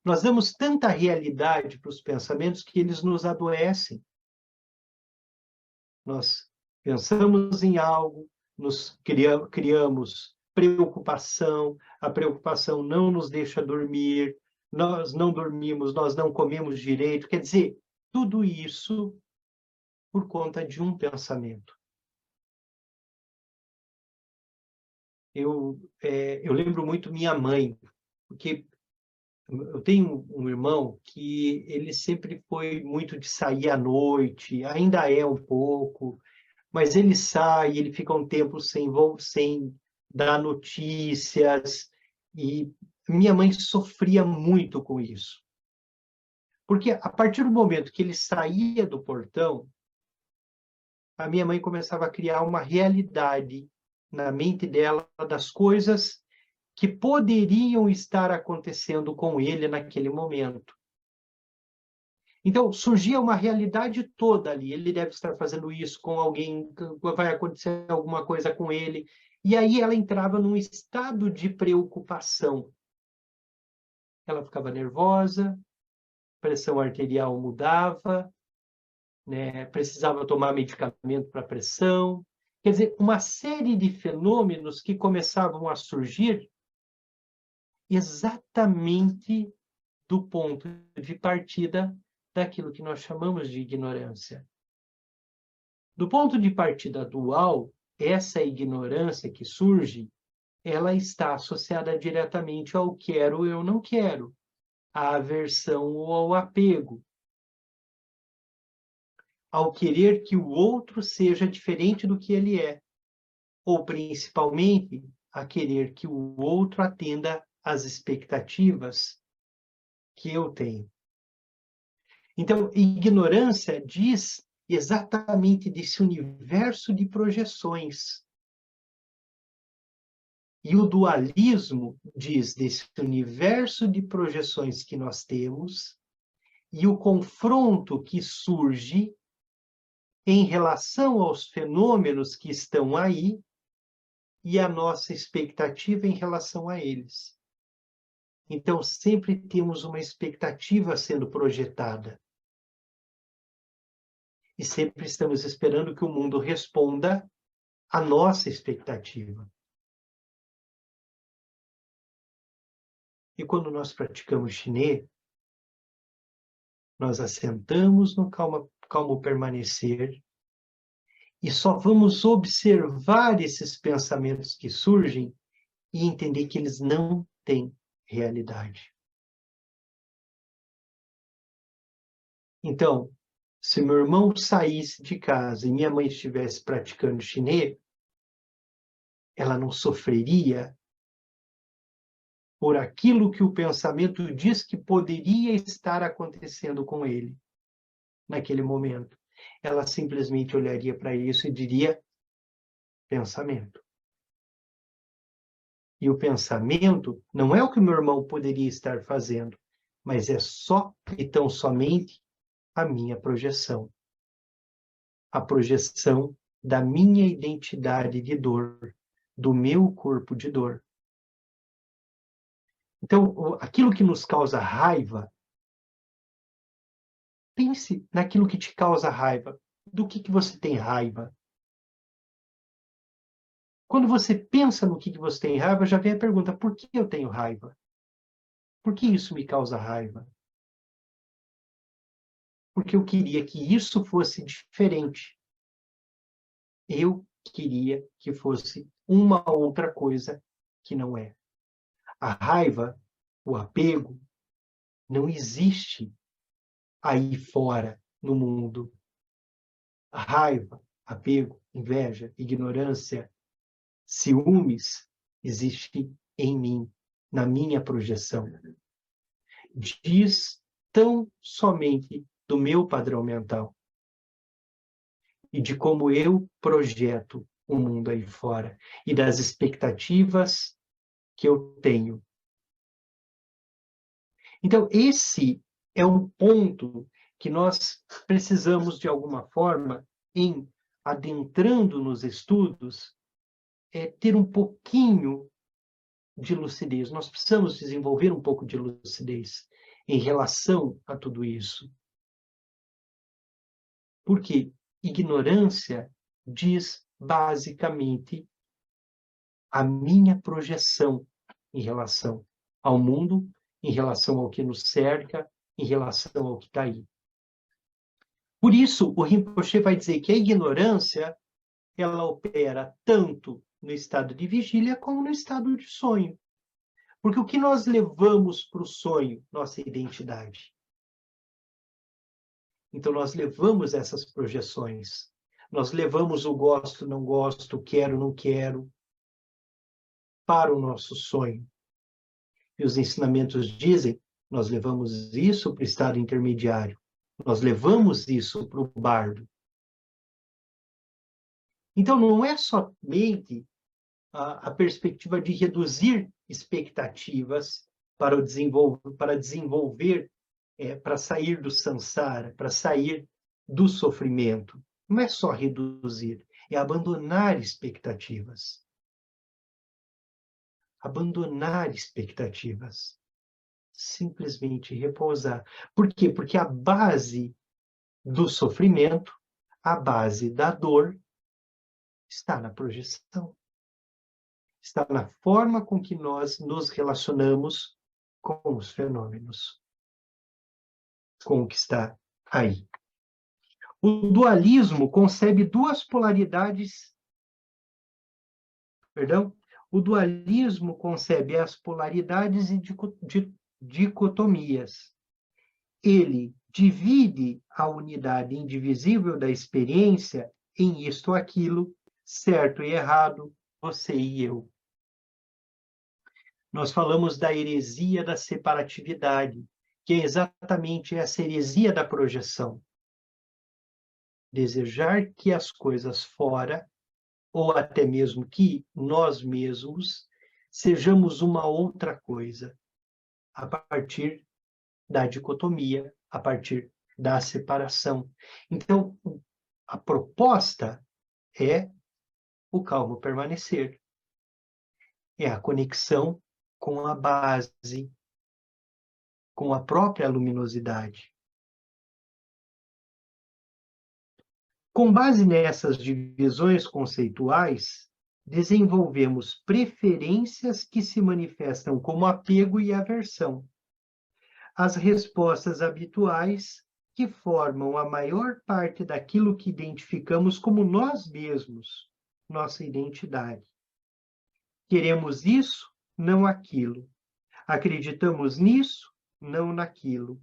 Nós damos tanta realidade para os pensamentos que eles nos adoecem. Nós pensamos em algo, nos criamos preocupação, a preocupação não nos deixa dormir, nós não dormimos, nós não comemos direito. Quer dizer, tudo isso por conta de um pensamento. Eu lembro muito minha mãe, porque eu tenho um irmão que ele sempre foi muito de sair à noite, ainda é um pouco, mas ele sai, ele fica um tempo sem dar notícias, e minha mãe sofria muito com isso. Porque a partir do momento que ele saía do portão, a minha mãe começava a criar uma realidade na mente dela das coisas que poderiam estar acontecendo com ele naquele momento. Então, surgia uma realidade toda ali. Ele deve estar fazendo isso com alguém, vai acontecer alguma coisa com ele. E aí ela entrava num estado de preocupação. Ela ficava nervosa, pressão arterial mudava, né? Precisava tomar medicamento para pressão. Quer dizer, uma série de fenômenos que começavam a surgir exatamente do ponto de partida daquilo que nós chamamos de ignorância. Do ponto de partida dual, essa ignorância que surge, ela está associada diretamente ao quero, eu não quero, à aversão ou ao apego, ao querer que o outro seja diferente do que ele é, ou principalmente a querer que o outro atenda às expectativas que eu tenho. Então, ignorância diz exatamente desse universo de projeções. E o dualismo diz desse universo de projeções que nós temos e o confronto que surge em relação aos fenômenos que estão aí e a nossa expectativa em relação a eles. Então, sempre temos uma expectativa sendo projetada. E sempre estamos esperando que o mundo responda à nossa expectativa. E quando nós praticamos chinês, nós assentamos no calmo permanecer e só vamos observar esses pensamentos que surgem e entender que eles não têm realidade. Então, se meu irmão saísse de casa e minha mãe estivesse praticando chinês, ela não sofreria por aquilo que o pensamento diz que poderia estar acontecendo com ele naquele momento. Ela simplesmente olharia para isso e diria pensamento. E o pensamento não é o que meu irmão poderia estar fazendo, mas é só e tão somente a minha projeção. A projeção da minha identidade de dor, do meu corpo de dor. Então, aquilo que nos causa raiva, pense naquilo que te causa raiva. Do que você tem raiva? Quando você pensa no que você tem raiva, já vem a pergunta, por que eu tenho raiva? Por que isso me causa raiva? Porque eu queria que isso fosse diferente. Eu queria que fosse uma outra coisa que não é. A raiva, o apego, não existe aí fora, no mundo. A raiva, apego, inveja, ignorância, ciúmes, existe em mim, na minha projeção. Diz tão somente do meu padrão mental e de como eu projeto o mundo aí fora e das expectativas que eu tenho. Então, esse é um ponto que nós precisamos, de alguma forma, em adentrando nos estudos, ter um pouquinho de lucidez. Nós precisamos desenvolver um pouco de lucidez em relação a tudo isso. Porque ignorância diz, basicamente, a minha projeção em relação ao mundo, em relação ao que nos cerca, em relação ao que está aí. Por isso, o Rinpoche vai dizer que a ignorância, ela opera tanto no estado de vigília como no estado de sonho. Porque o que nós levamos para o sonho? Nossa identidade. Então, nós levamos essas projeções. Nós levamos o gosto, não gosto, quero, não quero, para o nosso sonho. E os ensinamentos dizem, nós levamos isso para o estado intermediário. Nós levamos isso para o bardo. Então, não é somente a perspectiva de reduzir expectativas para desenvolver, para sair do samsara, para sair do sofrimento. Não é só reduzir, é abandonar expectativas. Abandonar expectativas. Simplesmente repousar. Por quê? Porque a base do sofrimento, a base da dor, está na projeção. Está na forma com que nós nos relacionamos com os fenômenos, com o que está aí. O dualismo concebe duas polaridades, o dualismo concebe as polaridades e dicotomias. Ele divide a unidade indivisível da experiência em isto ou aquilo, certo e errado, você e eu. Nós falamos da heresia da separatividade, que é exatamente essa heresia da projeção. Desejar que as coisas fora, ou até mesmo que nós mesmos, sejamos uma outra coisa, a partir da dicotomia, a partir da separação. Então, a proposta é o calmo permanecer. É a conexão com a base, com a própria luminosidade. Com base nessas divisões conceituais, desenvolvemos preferências que se manifestam como apego e aversão. As respostas habituais que formam a maior parte daquilo que identificamos como nós mesmos, nossa identidade. Queremos isso, não aquilo. Acreditamos nisso, não naquilo.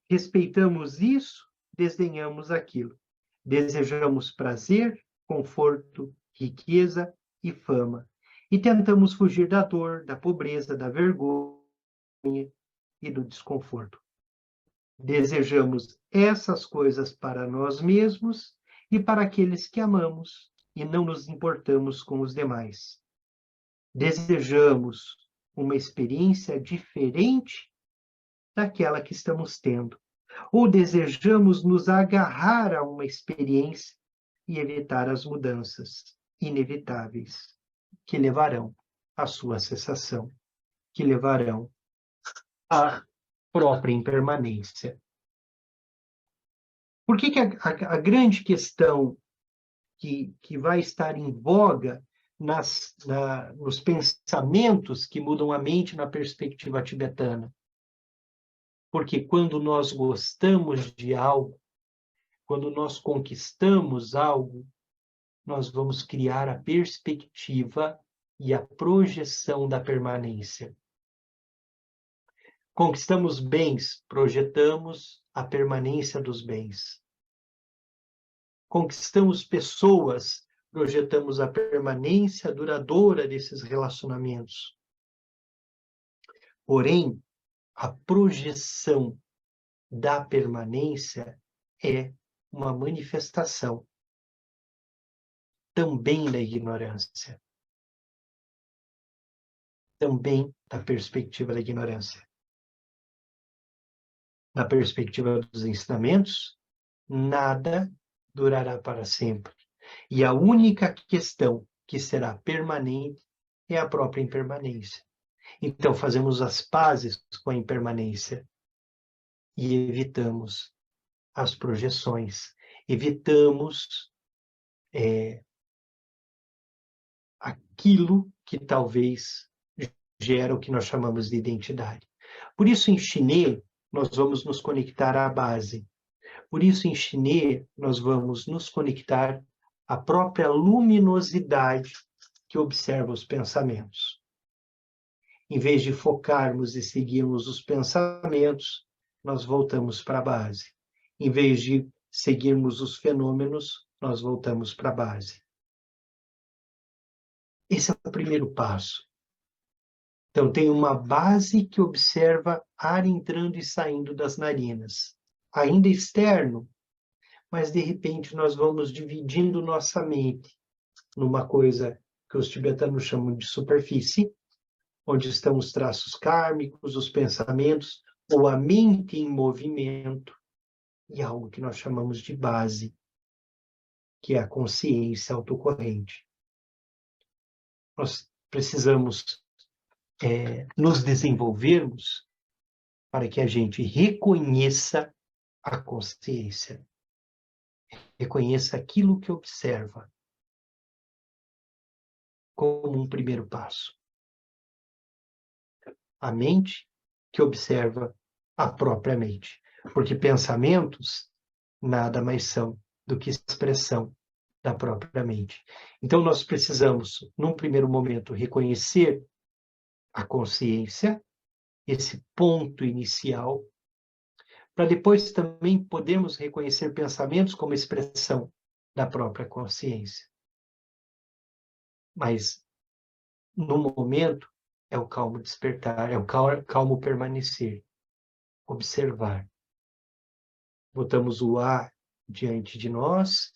Respeitamos isso, desdenhamos aquilo. Desejamos prazer, conforto, riqueza e fama. E tentamos fugir da dor, da pobreza, da vergonha e do desconforto. Desejamos essas coisas para nós mesmos e para aqueles que amamos, e não nos importamos com os demais. Desejamos uma experiência diferente daquela que estamos tendo, Ou desejamos nos agarrar a uma experiência e evitar as mudanças inevitáveis que levarão à sua cessação, que levarão à própria impermanência. Por que a grande questão que vai estar em voga nos pensamentos que mudam a mente na perspectiva tibetana? Porque quando nós gostamos de algo, quando nós conquistamos algo, nós vamos criar a perspectiva e a projeção da permanência. Conquistamos bens, projetamos a permanência dos bens. Conquistamos pessoas, projetamos a permanência duradoura desses relacionamentos. Porém, a projeção da permanência é uma manifestação também da ignorância. Também da perspectiva da ignorância. Na perspectiva dos ensinamentos, nada durará para sempre. E a única questão que será permanente é a própria impermanência. Então, fazemos as pazes com a impermanência e evitamos as projeções, evitamos aquilo que talvez gera o que nós chamamos de identidade. Por isso, em chinês, nós vamos nos conectar à base. Por isso, em chinês, nós vamos nos conectar à própria luminosidade que observa os pensamentos. Em vez de focarmos e seguirmos os pensamentos, nós voltamos para a base. Em vez de seguirmos os fenômenos, nós voltamos para a base. Esse é o primeiro passo. Então, tem uma base que observa ar entrando e saindo das narinas. Ainda externo, mas de repente nós vamos dividindo nossa mente numa coisa que os tibetanos chamam de superfície, onde estão os traços kármicos, os pensamentos, ou a mente em movimento, e algo que nós chamamos de base, que é a consciência autocorrente. Nós precisamos nos desenvolvermos para que a gente reconheça a consciência, reconheça aquilo que observa como um primeiro passo. A mente que observa a própria mente, porque pensamentos nada mais são do que expressão da própria mente. Então, nós precisamos, num primeiro momento, reconhecer a consciência, esse ponto inicial, para depois também podermos reconhecer pensamentos como expressão da própria consciência. Mas, no momento, é o calmo despertar, é o calmo permanecer, observar. Botamos o ar diante de nós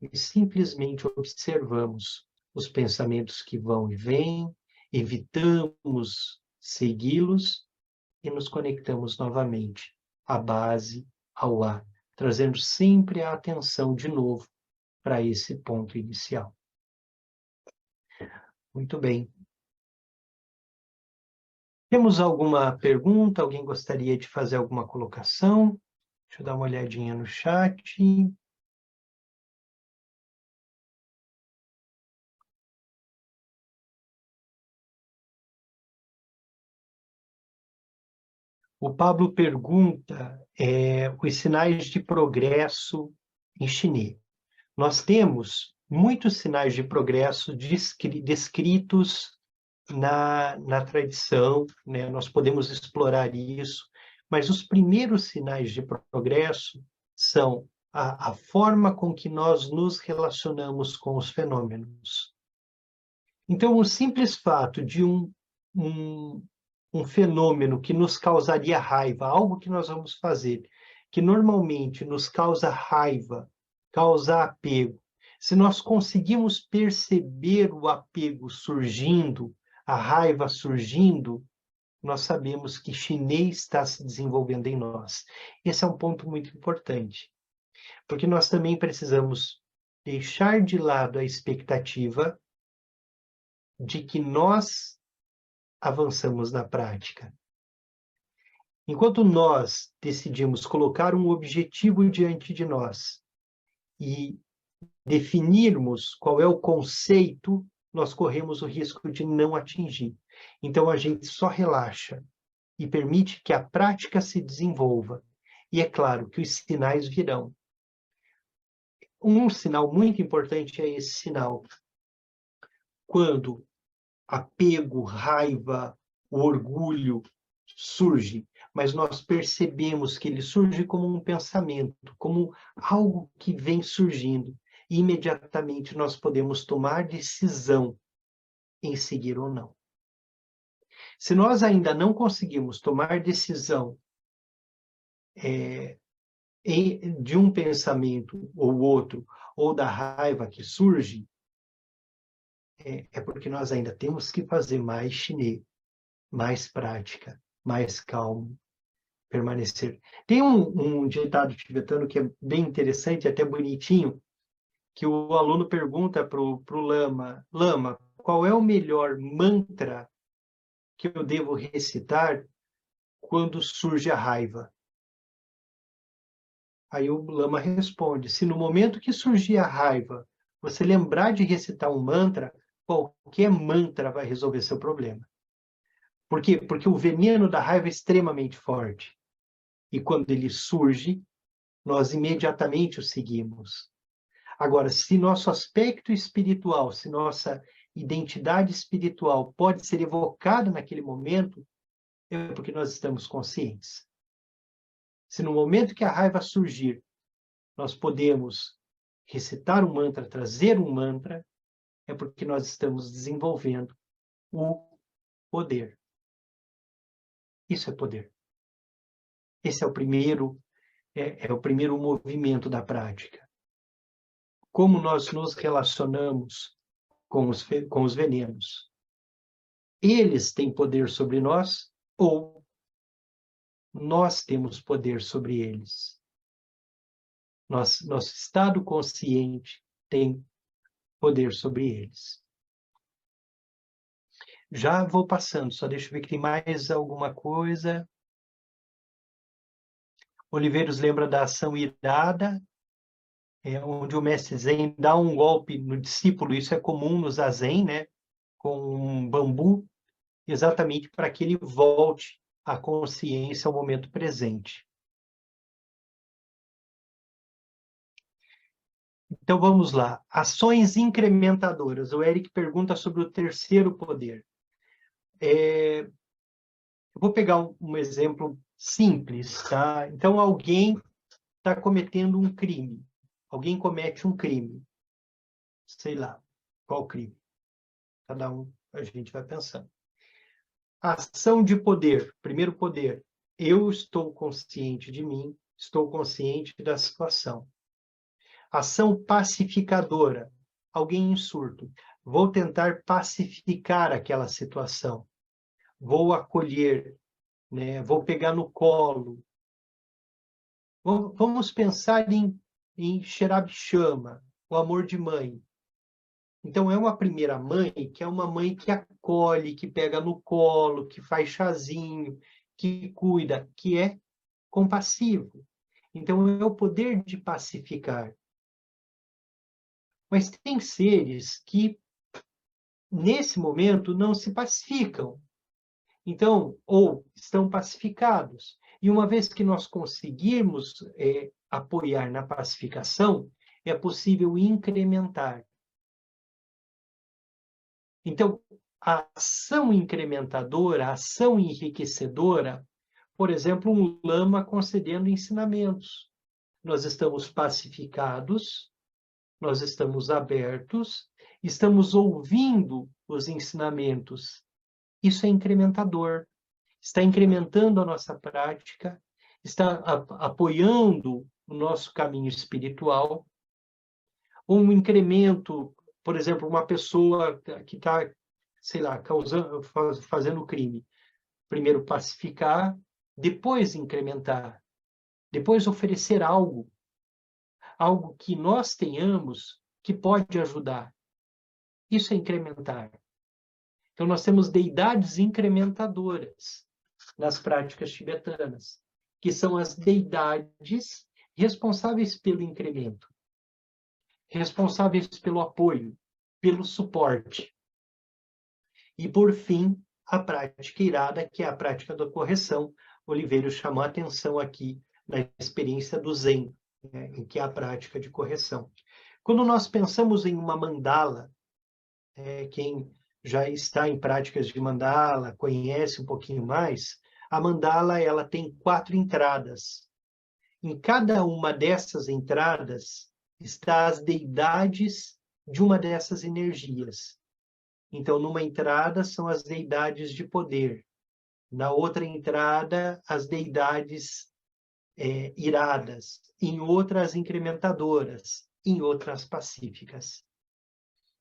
e simplesmente observamos os pensamentos que vão e vêm, evitamos segui-los e nos conectamos novamente à base, ao ar, trazendo sempre a atenção de novo para esse ponto inicial. Muito bem. Temos alguma pergunta? Alguém gostaria de fazer alguma colocação? Deixa eu dar uma olhadinha no chat. O Pablo pergunta os sinais de progresso em chinês. Nós temos muitos sinais de progresso descritos na tradição, né? Nós podemos explorar isso, mas os primeiros sinais de progresso são a forma com que nós nos relacionamos com os fenômenos. Então, o simples fato de um fenômeno que nos causaria raiva, algo que nós vamos fazer, que normalmente nos causa raiva, causa apego, se nós conseguimos perceber o apego surgindo, a raiva surgindo, nós sabemos que chinês está se desenvolvendo em nós. Esse é um ponto muito importante, porque nós também precisamos deixar de lado a expectativa de que nós avançamos na prática. Enquanto nós decidimos colocar um objetivo diante de nós e definirmos qual é o conceito, nós corremos o risco de não atingir. Então, a gente só relaxa e permite que a prática se desenvolva. E é claro que os sinais virão. Um sinal muito importante é esse sinal. Quando apego, raiva, o orgulho surge, mas nós percebemos que ele surge como um pensamento, como algo que vem surgindo. E imediatamente nós podemos tomar decisão em seguir ou não. Se nós ainda não conseguimos tomar decisão de um pensamento ou outro, ou da raiva que surge, é porque nós ainda temos que fazer mais chinê, mais prática, mais calmo, permanecer. Tem um ditado tibetano que é bem interessante, até bonitinho, que o aluno pergunta para o Lama, Lama, qual é o melhor mantra que eu devo recitar quando surge a raiva? Aí o Lama responde, se no momento que surgir a raiva, você lembrar de recitar um mantra, qualquer mantra vai resolver seu problema. Por quê? Porque o veneno da raiva é extremamente forte. E quando ele surge, nós imediatamente o seguimos. Agora, se nosso aspecto espiritual, se nossa identidade espiritual pode ser evocada naquele momento, é porque nós estamos conscientes. Se no momento que a raiva surgir, nós podemos recitar um mantra, trazer um mantra, é porque nós estamos desenvolvendo o poder. Isso é poder. Esse é o primeiro movimento da prática. Como nós nos relacionamos com os venenos. Eles têm poder sobre nós ou nós temos poder sobre eles? Nosso estado consciente tem poder sobre eles. Já vou passando, só deixa eu ver que tem mais alguma coisa. Oliveiros lembra da ação irada, onde o mestre Zen dá um golpe no discípulo, isso é comum no Zazen, né? Com um bambu, exatamente para que ele volte à consciência ao momento presente. Então vamos lá. Ações incrementadoras. O Eric pergunta sobre o terceiro poder. Eu vou pegar um exemplo simples, tá? Então alguém está cometendo um crime. Alguém comete um crime. Sei lá, qual crime? Cada um, a gente vai pensando. Ação de poder. Primeiro poder. Eu estou consciente de mim, estou consciente da situação. Ação pacificadora. Alguém em surto. Vou tentar pacificar aquela situação. Vou acolher, né? Vou pegar no colo. Vamos pensar em Sherab Chama, o amor de mãe. Então, é uma primeira mãe que é uma mãe que acolhe, que pega no colo, que faz chazinho, que cuida, que é compassivo. Então, é o poder de pacificar. Mas tem seres que, nesse momento, não se pacificam. Então, ou estão pacificados. E uma vez que nós conseguirmos apoiar na pacificação, é possível incrementar. Então, a ação incrementadora, a ação enriquecedora, por exemplo, um lama concedendo ensinamentos. Nós estamos pacificados, nós estamos abertos, estamos ouvindo os ensinamentos. Isso é incrementador. Está incrementando a nossa prática, está apoiando o nosso caminho espiritual. Um incremento, por exemplo, uma pessoa que está, sei lá, fazendo crime. Primeiro pacificar, depois incrementar, depois oferecer algo que nós tenhamos que pode ajudar. Isso é incrementar. Então, nós temos deidades incrementadoras nas práticas tibetanas, que são as deidades responsáveis pelo incremento, responsáveis pelo apoio, pelo suporte. E, por fim, a prática irada, que é a prática da correção. Oliveira chamou a atenção aqui na experiência do Zen, né, em que é a prática de correção. Quando nós pensamos em uma mandala, quem já está em práticas de mandala, conhece um pouquinho mais, a mandala ela tem 4 entradas. Em cada uma dessas entradas está as deidades de uma dessas energias. Então, numa entrada são as deidades de poder. Na outra entrada, as deidades iradas. Em outras, incrementadoras. Em outras, pacíficas.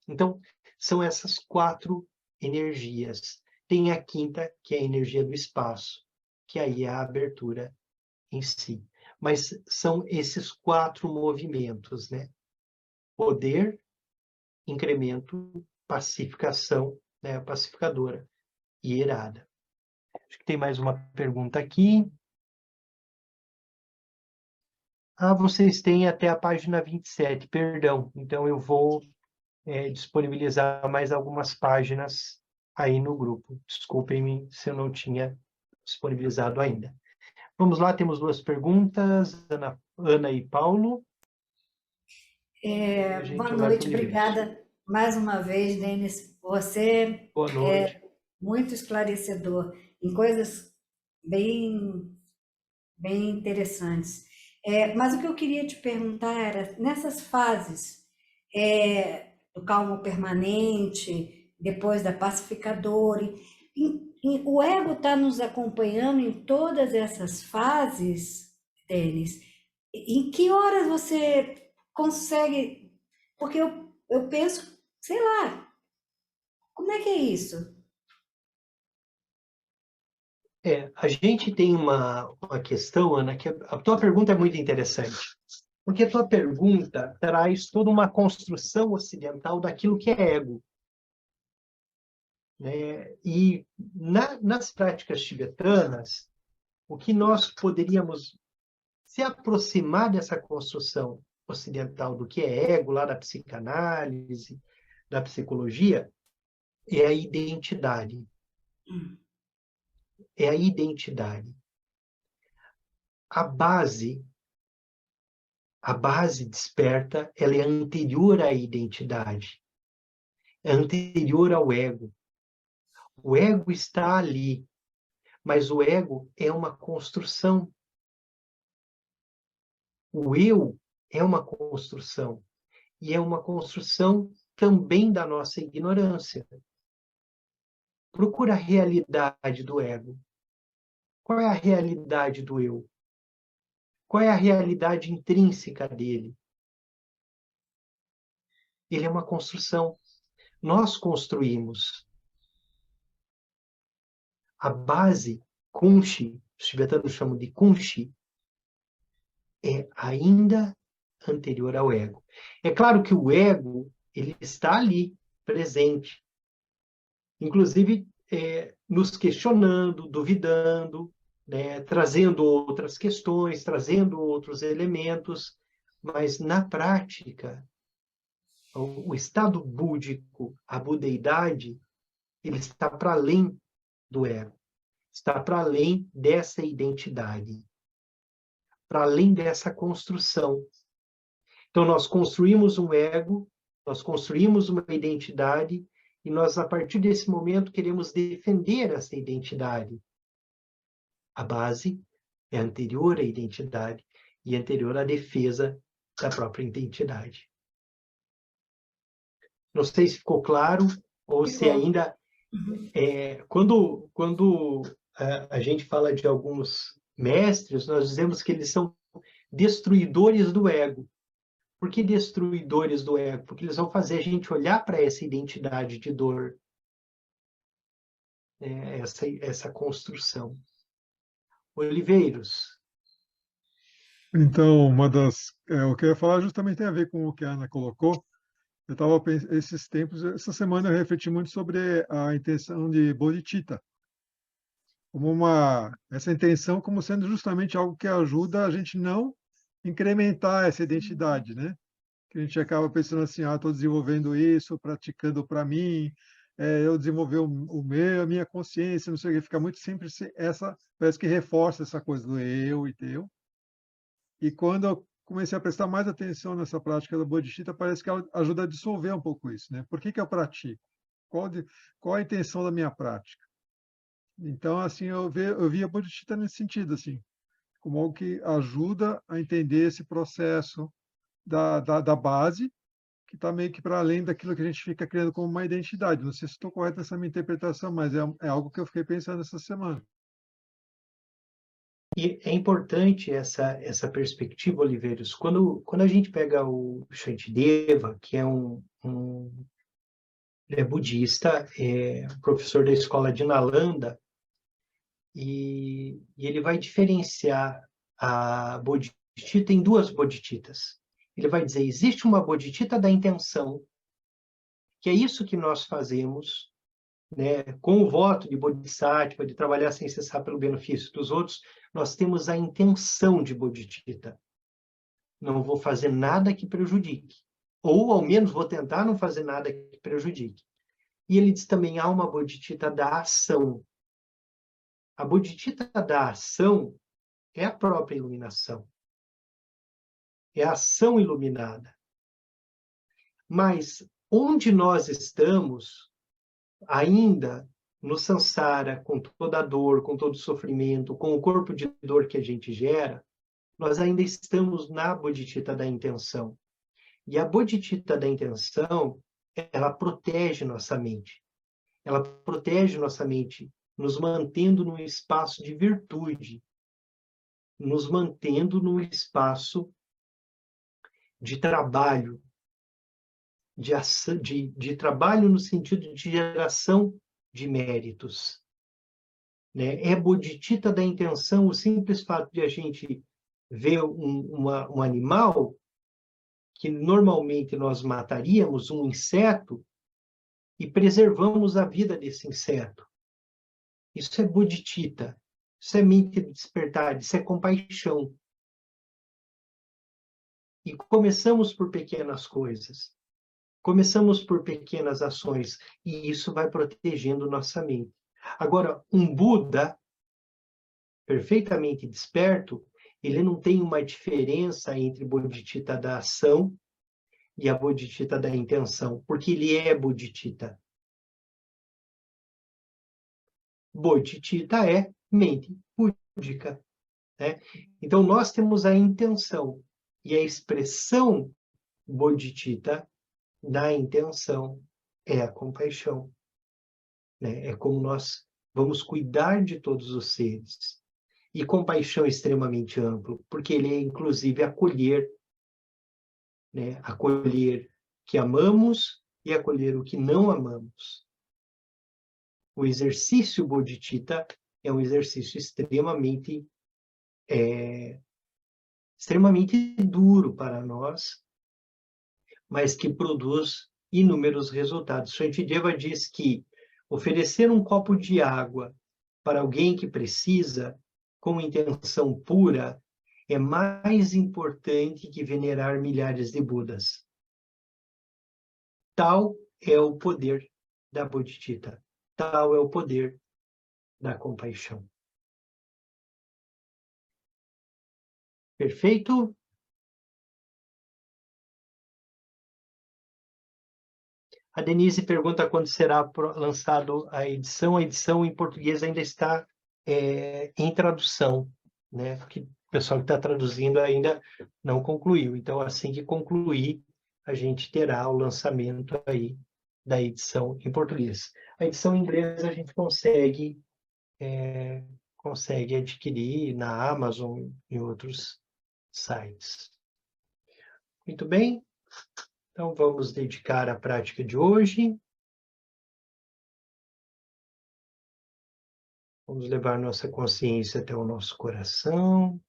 Então, são essas 4 energias. Tem a quinta, que é a energia do espaço, que aí é a abertura em si. Mas são esses 4 movimentos, né? Poder, incremento, pacificação, né? Pacificadora e irada. Acho que tem mais uma pergunta aqui. Vocês têm até a página 27, perdão. Então, eu vou disponibilizar mais algumas páginas aí no grupo. Desculpem-me se eu não tinha disponibilizado ainda. Vamos lá, temos 2 perguntas, Ana e Paulo. Boa noite, obrigada mais uma vez, Denis. Você Boa noite. é muito esclarecedor em coisas bem interessantes. Mas o que eu queria te perguntar era, nessas fases do calmo permanente, depois da pacificadora, o ego está nos acompanhando em todas essas fases, Denis? Em que horas você consegue? Porque eu penso, sei lá, como é que é isso? A gente tem uma questão, Ana, que a tua pergunta é muito interessante, porque a tua pergunta traz toda uma construção ocidental daquilo que é ego. Né? E nas práticas tibetanas, o que nós poderíamos se aproximar dessa construção ocidental do que é ego, lá da psicanálise, da psicologia, é a identidade. É a identidade. A base desperta, ela é anterior à identidade, é anterior ao ego. O ego está ali, mas o ego é uma construção. O eu é uma construção, e é uma construção também da nossa ignorância. Procura a realidade do ego. Qual é a realidade do eu? Qual é a realidade intrínseca dele? Ele é uma construção. Nós construímos. A base, Kunshi, os tibetanos chamam de Kunshi, é ainda anterior ao ego. É claro que o ego, ele está ali, presente. Inclusive, nos questionando, duvidando, né, trazendo outras questões, trazendo outros elementos, mas na prática, o estado búdico, a budeidade, ele está para além do ego, está para além dessa identidade, para além dessa construção. Então, nós construímos um ego, nós construímos uma identidade, e nós, a partir desse momento, queremos defender essa identidade. A base é anterior à identidade e anterior à defesa da própria identidade. Não sei se ficou claro ou se ainda... Quando a gente fala de alguns mestres, nós dizemos que eles são destruidores do ego. Por que destruidores do ego? Porque eles vão fazer a gente olhar para essa identidade de dor. essa construção. Oliveiros. Então, o que eu ia falar justamente tem a ver com o que a Ana colocou. Eu estava essa semana eu refleti muito sobre a intenção de bodhicitta, essa intenção como sendo justamente algo que ajuda a gente não incrementar essa identidade, né? Que a gente acaba pensando assim, estou desenvolvendo isso, praticando para mim, eu desenvolver o meu, a minha consciência, não sei o que, fica muito sempre parece que reforça essa coisa do eu e teu. E quando eu comecei a prestar mais atenção nessa prática da bodhicitta, parece que ela ajuda a dissolver um pouco isso, né? Por que eu pratico? Qual a intenção da minha prática? Então, assim, eu vi a bodhicitta nesse sentido, assim, como algo que ajuda a entender esse processo da base, que está meio que para além daquilo que a gente fica criando como uma identidade. Não sei se estou correto nessa minha interpretação, mas é algo que eu fiquei pensando essa semana. E é importante essa perspectiva, Oliveiros. Quando a gente pega o Shantideva, que é ele é budista, é professor da escola de Nalanda, e ele vai diferenciar a bodhicitta em duas bodhicittas. Ele vai dizer, existe uma bodhicitta da intenção, que é isso que nós fazemos, né, com o voto de bodhisattva, de trabalhar sem cessar pelo benefício dos outros, nós temos a intenção de bodhicitta. Não vou fazer nada que prejudique. Ou, ao menos, vou tentar não fazer nada que prejudique. E ele diz também, há uma bodhicitta da ação. A bodhicitta da ação é a própria iluminação. É a ação iluminada. Mas onde nós estamos, ainda no samsara, com toda a dor, com todo o sofrimento, com o corpo de dor que a gente gera, nós ainda estamos na bodhicitta da intenção. E a bodhicitta da intenção, ela protege nossa mente. Ela protege nossa mente, nos mantendo num espaço de virtude, nos mantendo num espaço de trabalho, de trabalho no sentido de geração de méritos. Né? É bodhicitta da intenção o simples fato de a gente ver um animal que normalmente nós mataríamos, um inseto, e preservamos a vida desse inseto. Isso é bodhicitta, isso é mente despertar, isso é compaixão. E começamos por pequenas coisas, começamos por pequenas ações, e isso vai protegendo nossa mente. Agora, um Buda perfeitamente desperto, ele não tem uma diferença entre bodhicitta da ação e a bodhicitta da intenção, porque ele é bodhicitta. Bodhicitta é mente búdica, né? Então, nós temos a intenção, e a expressão bodhicitta da intenção é a compaixão. Né? É como nós vamos cuidar de todos os seres. E compaixão é extremamente amplo, porque ele é, inclusive, acolher, né? Acolher que amamos e acolher o que não amamos. O exercício bodhicitta é um exercício extremamente duro para nós, mas que produz inúmeros resultados. Shantideva diz que oferecer um copo de água para alguém que precisa, com intenção pura, é mais importante que venerar milhares de Budas. Tal é o poder da bodhicitta. Tal é o poder da compaixão. Perfeito? A Denise pergunta quando será lançado a edição. A edição em português ainda está em tradução, né? Porque o pessoal que está traduzindo ainda não concluiu. Então, assim que concluir, a gente terá o lançamento aí da edição em português. A edição em inglês a gente consegue adquirir na Amazon e em outros sites. Muito bem. Então, vamos dedicar à prática de hoje. Vamos levar nossa consciência até o nosso coração.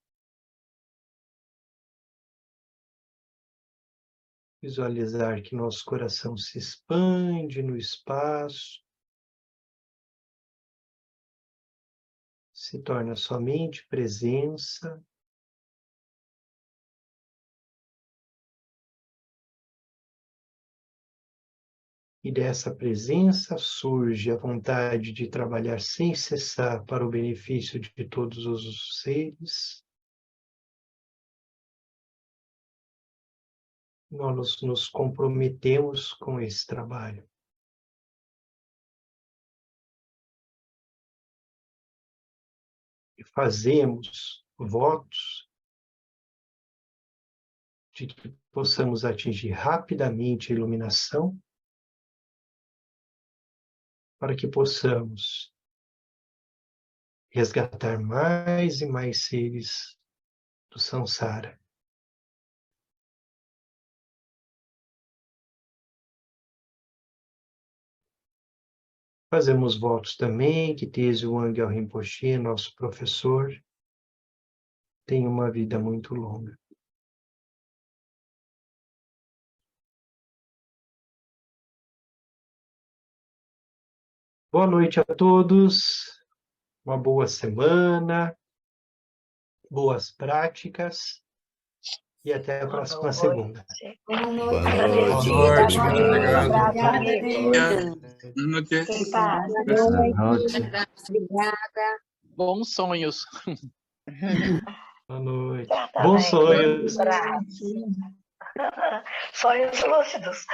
Visualizar que nosso coração se expande no espaço. Se torna somente presença. E dessa presença surge a vontade de trabalhar sem cessar para o benefício de todos os seres. Nós nos comprometemos com esse trabalho. E fazemos votos de que possamos atingir rapidamente a iluminação, para que possamos resgatar mais e mais seres do Samsara. Fazemos votos também que Tenzin Wangyal Rinpoche, nosso professor, tenha uma vida muito longa. Boa noite a todos, uma boa semana, boas práticas e até a próxima segunda. Boa Boa noite. noite, Boa muito obrigado. Obrigada, Noite. Fiquem em paz. Boa noite. Obrigada. Bons sonhos. Boa noite. Bons sonhos. Sonhos lúcidos.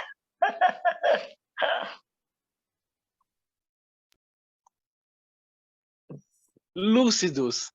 Lúcidos.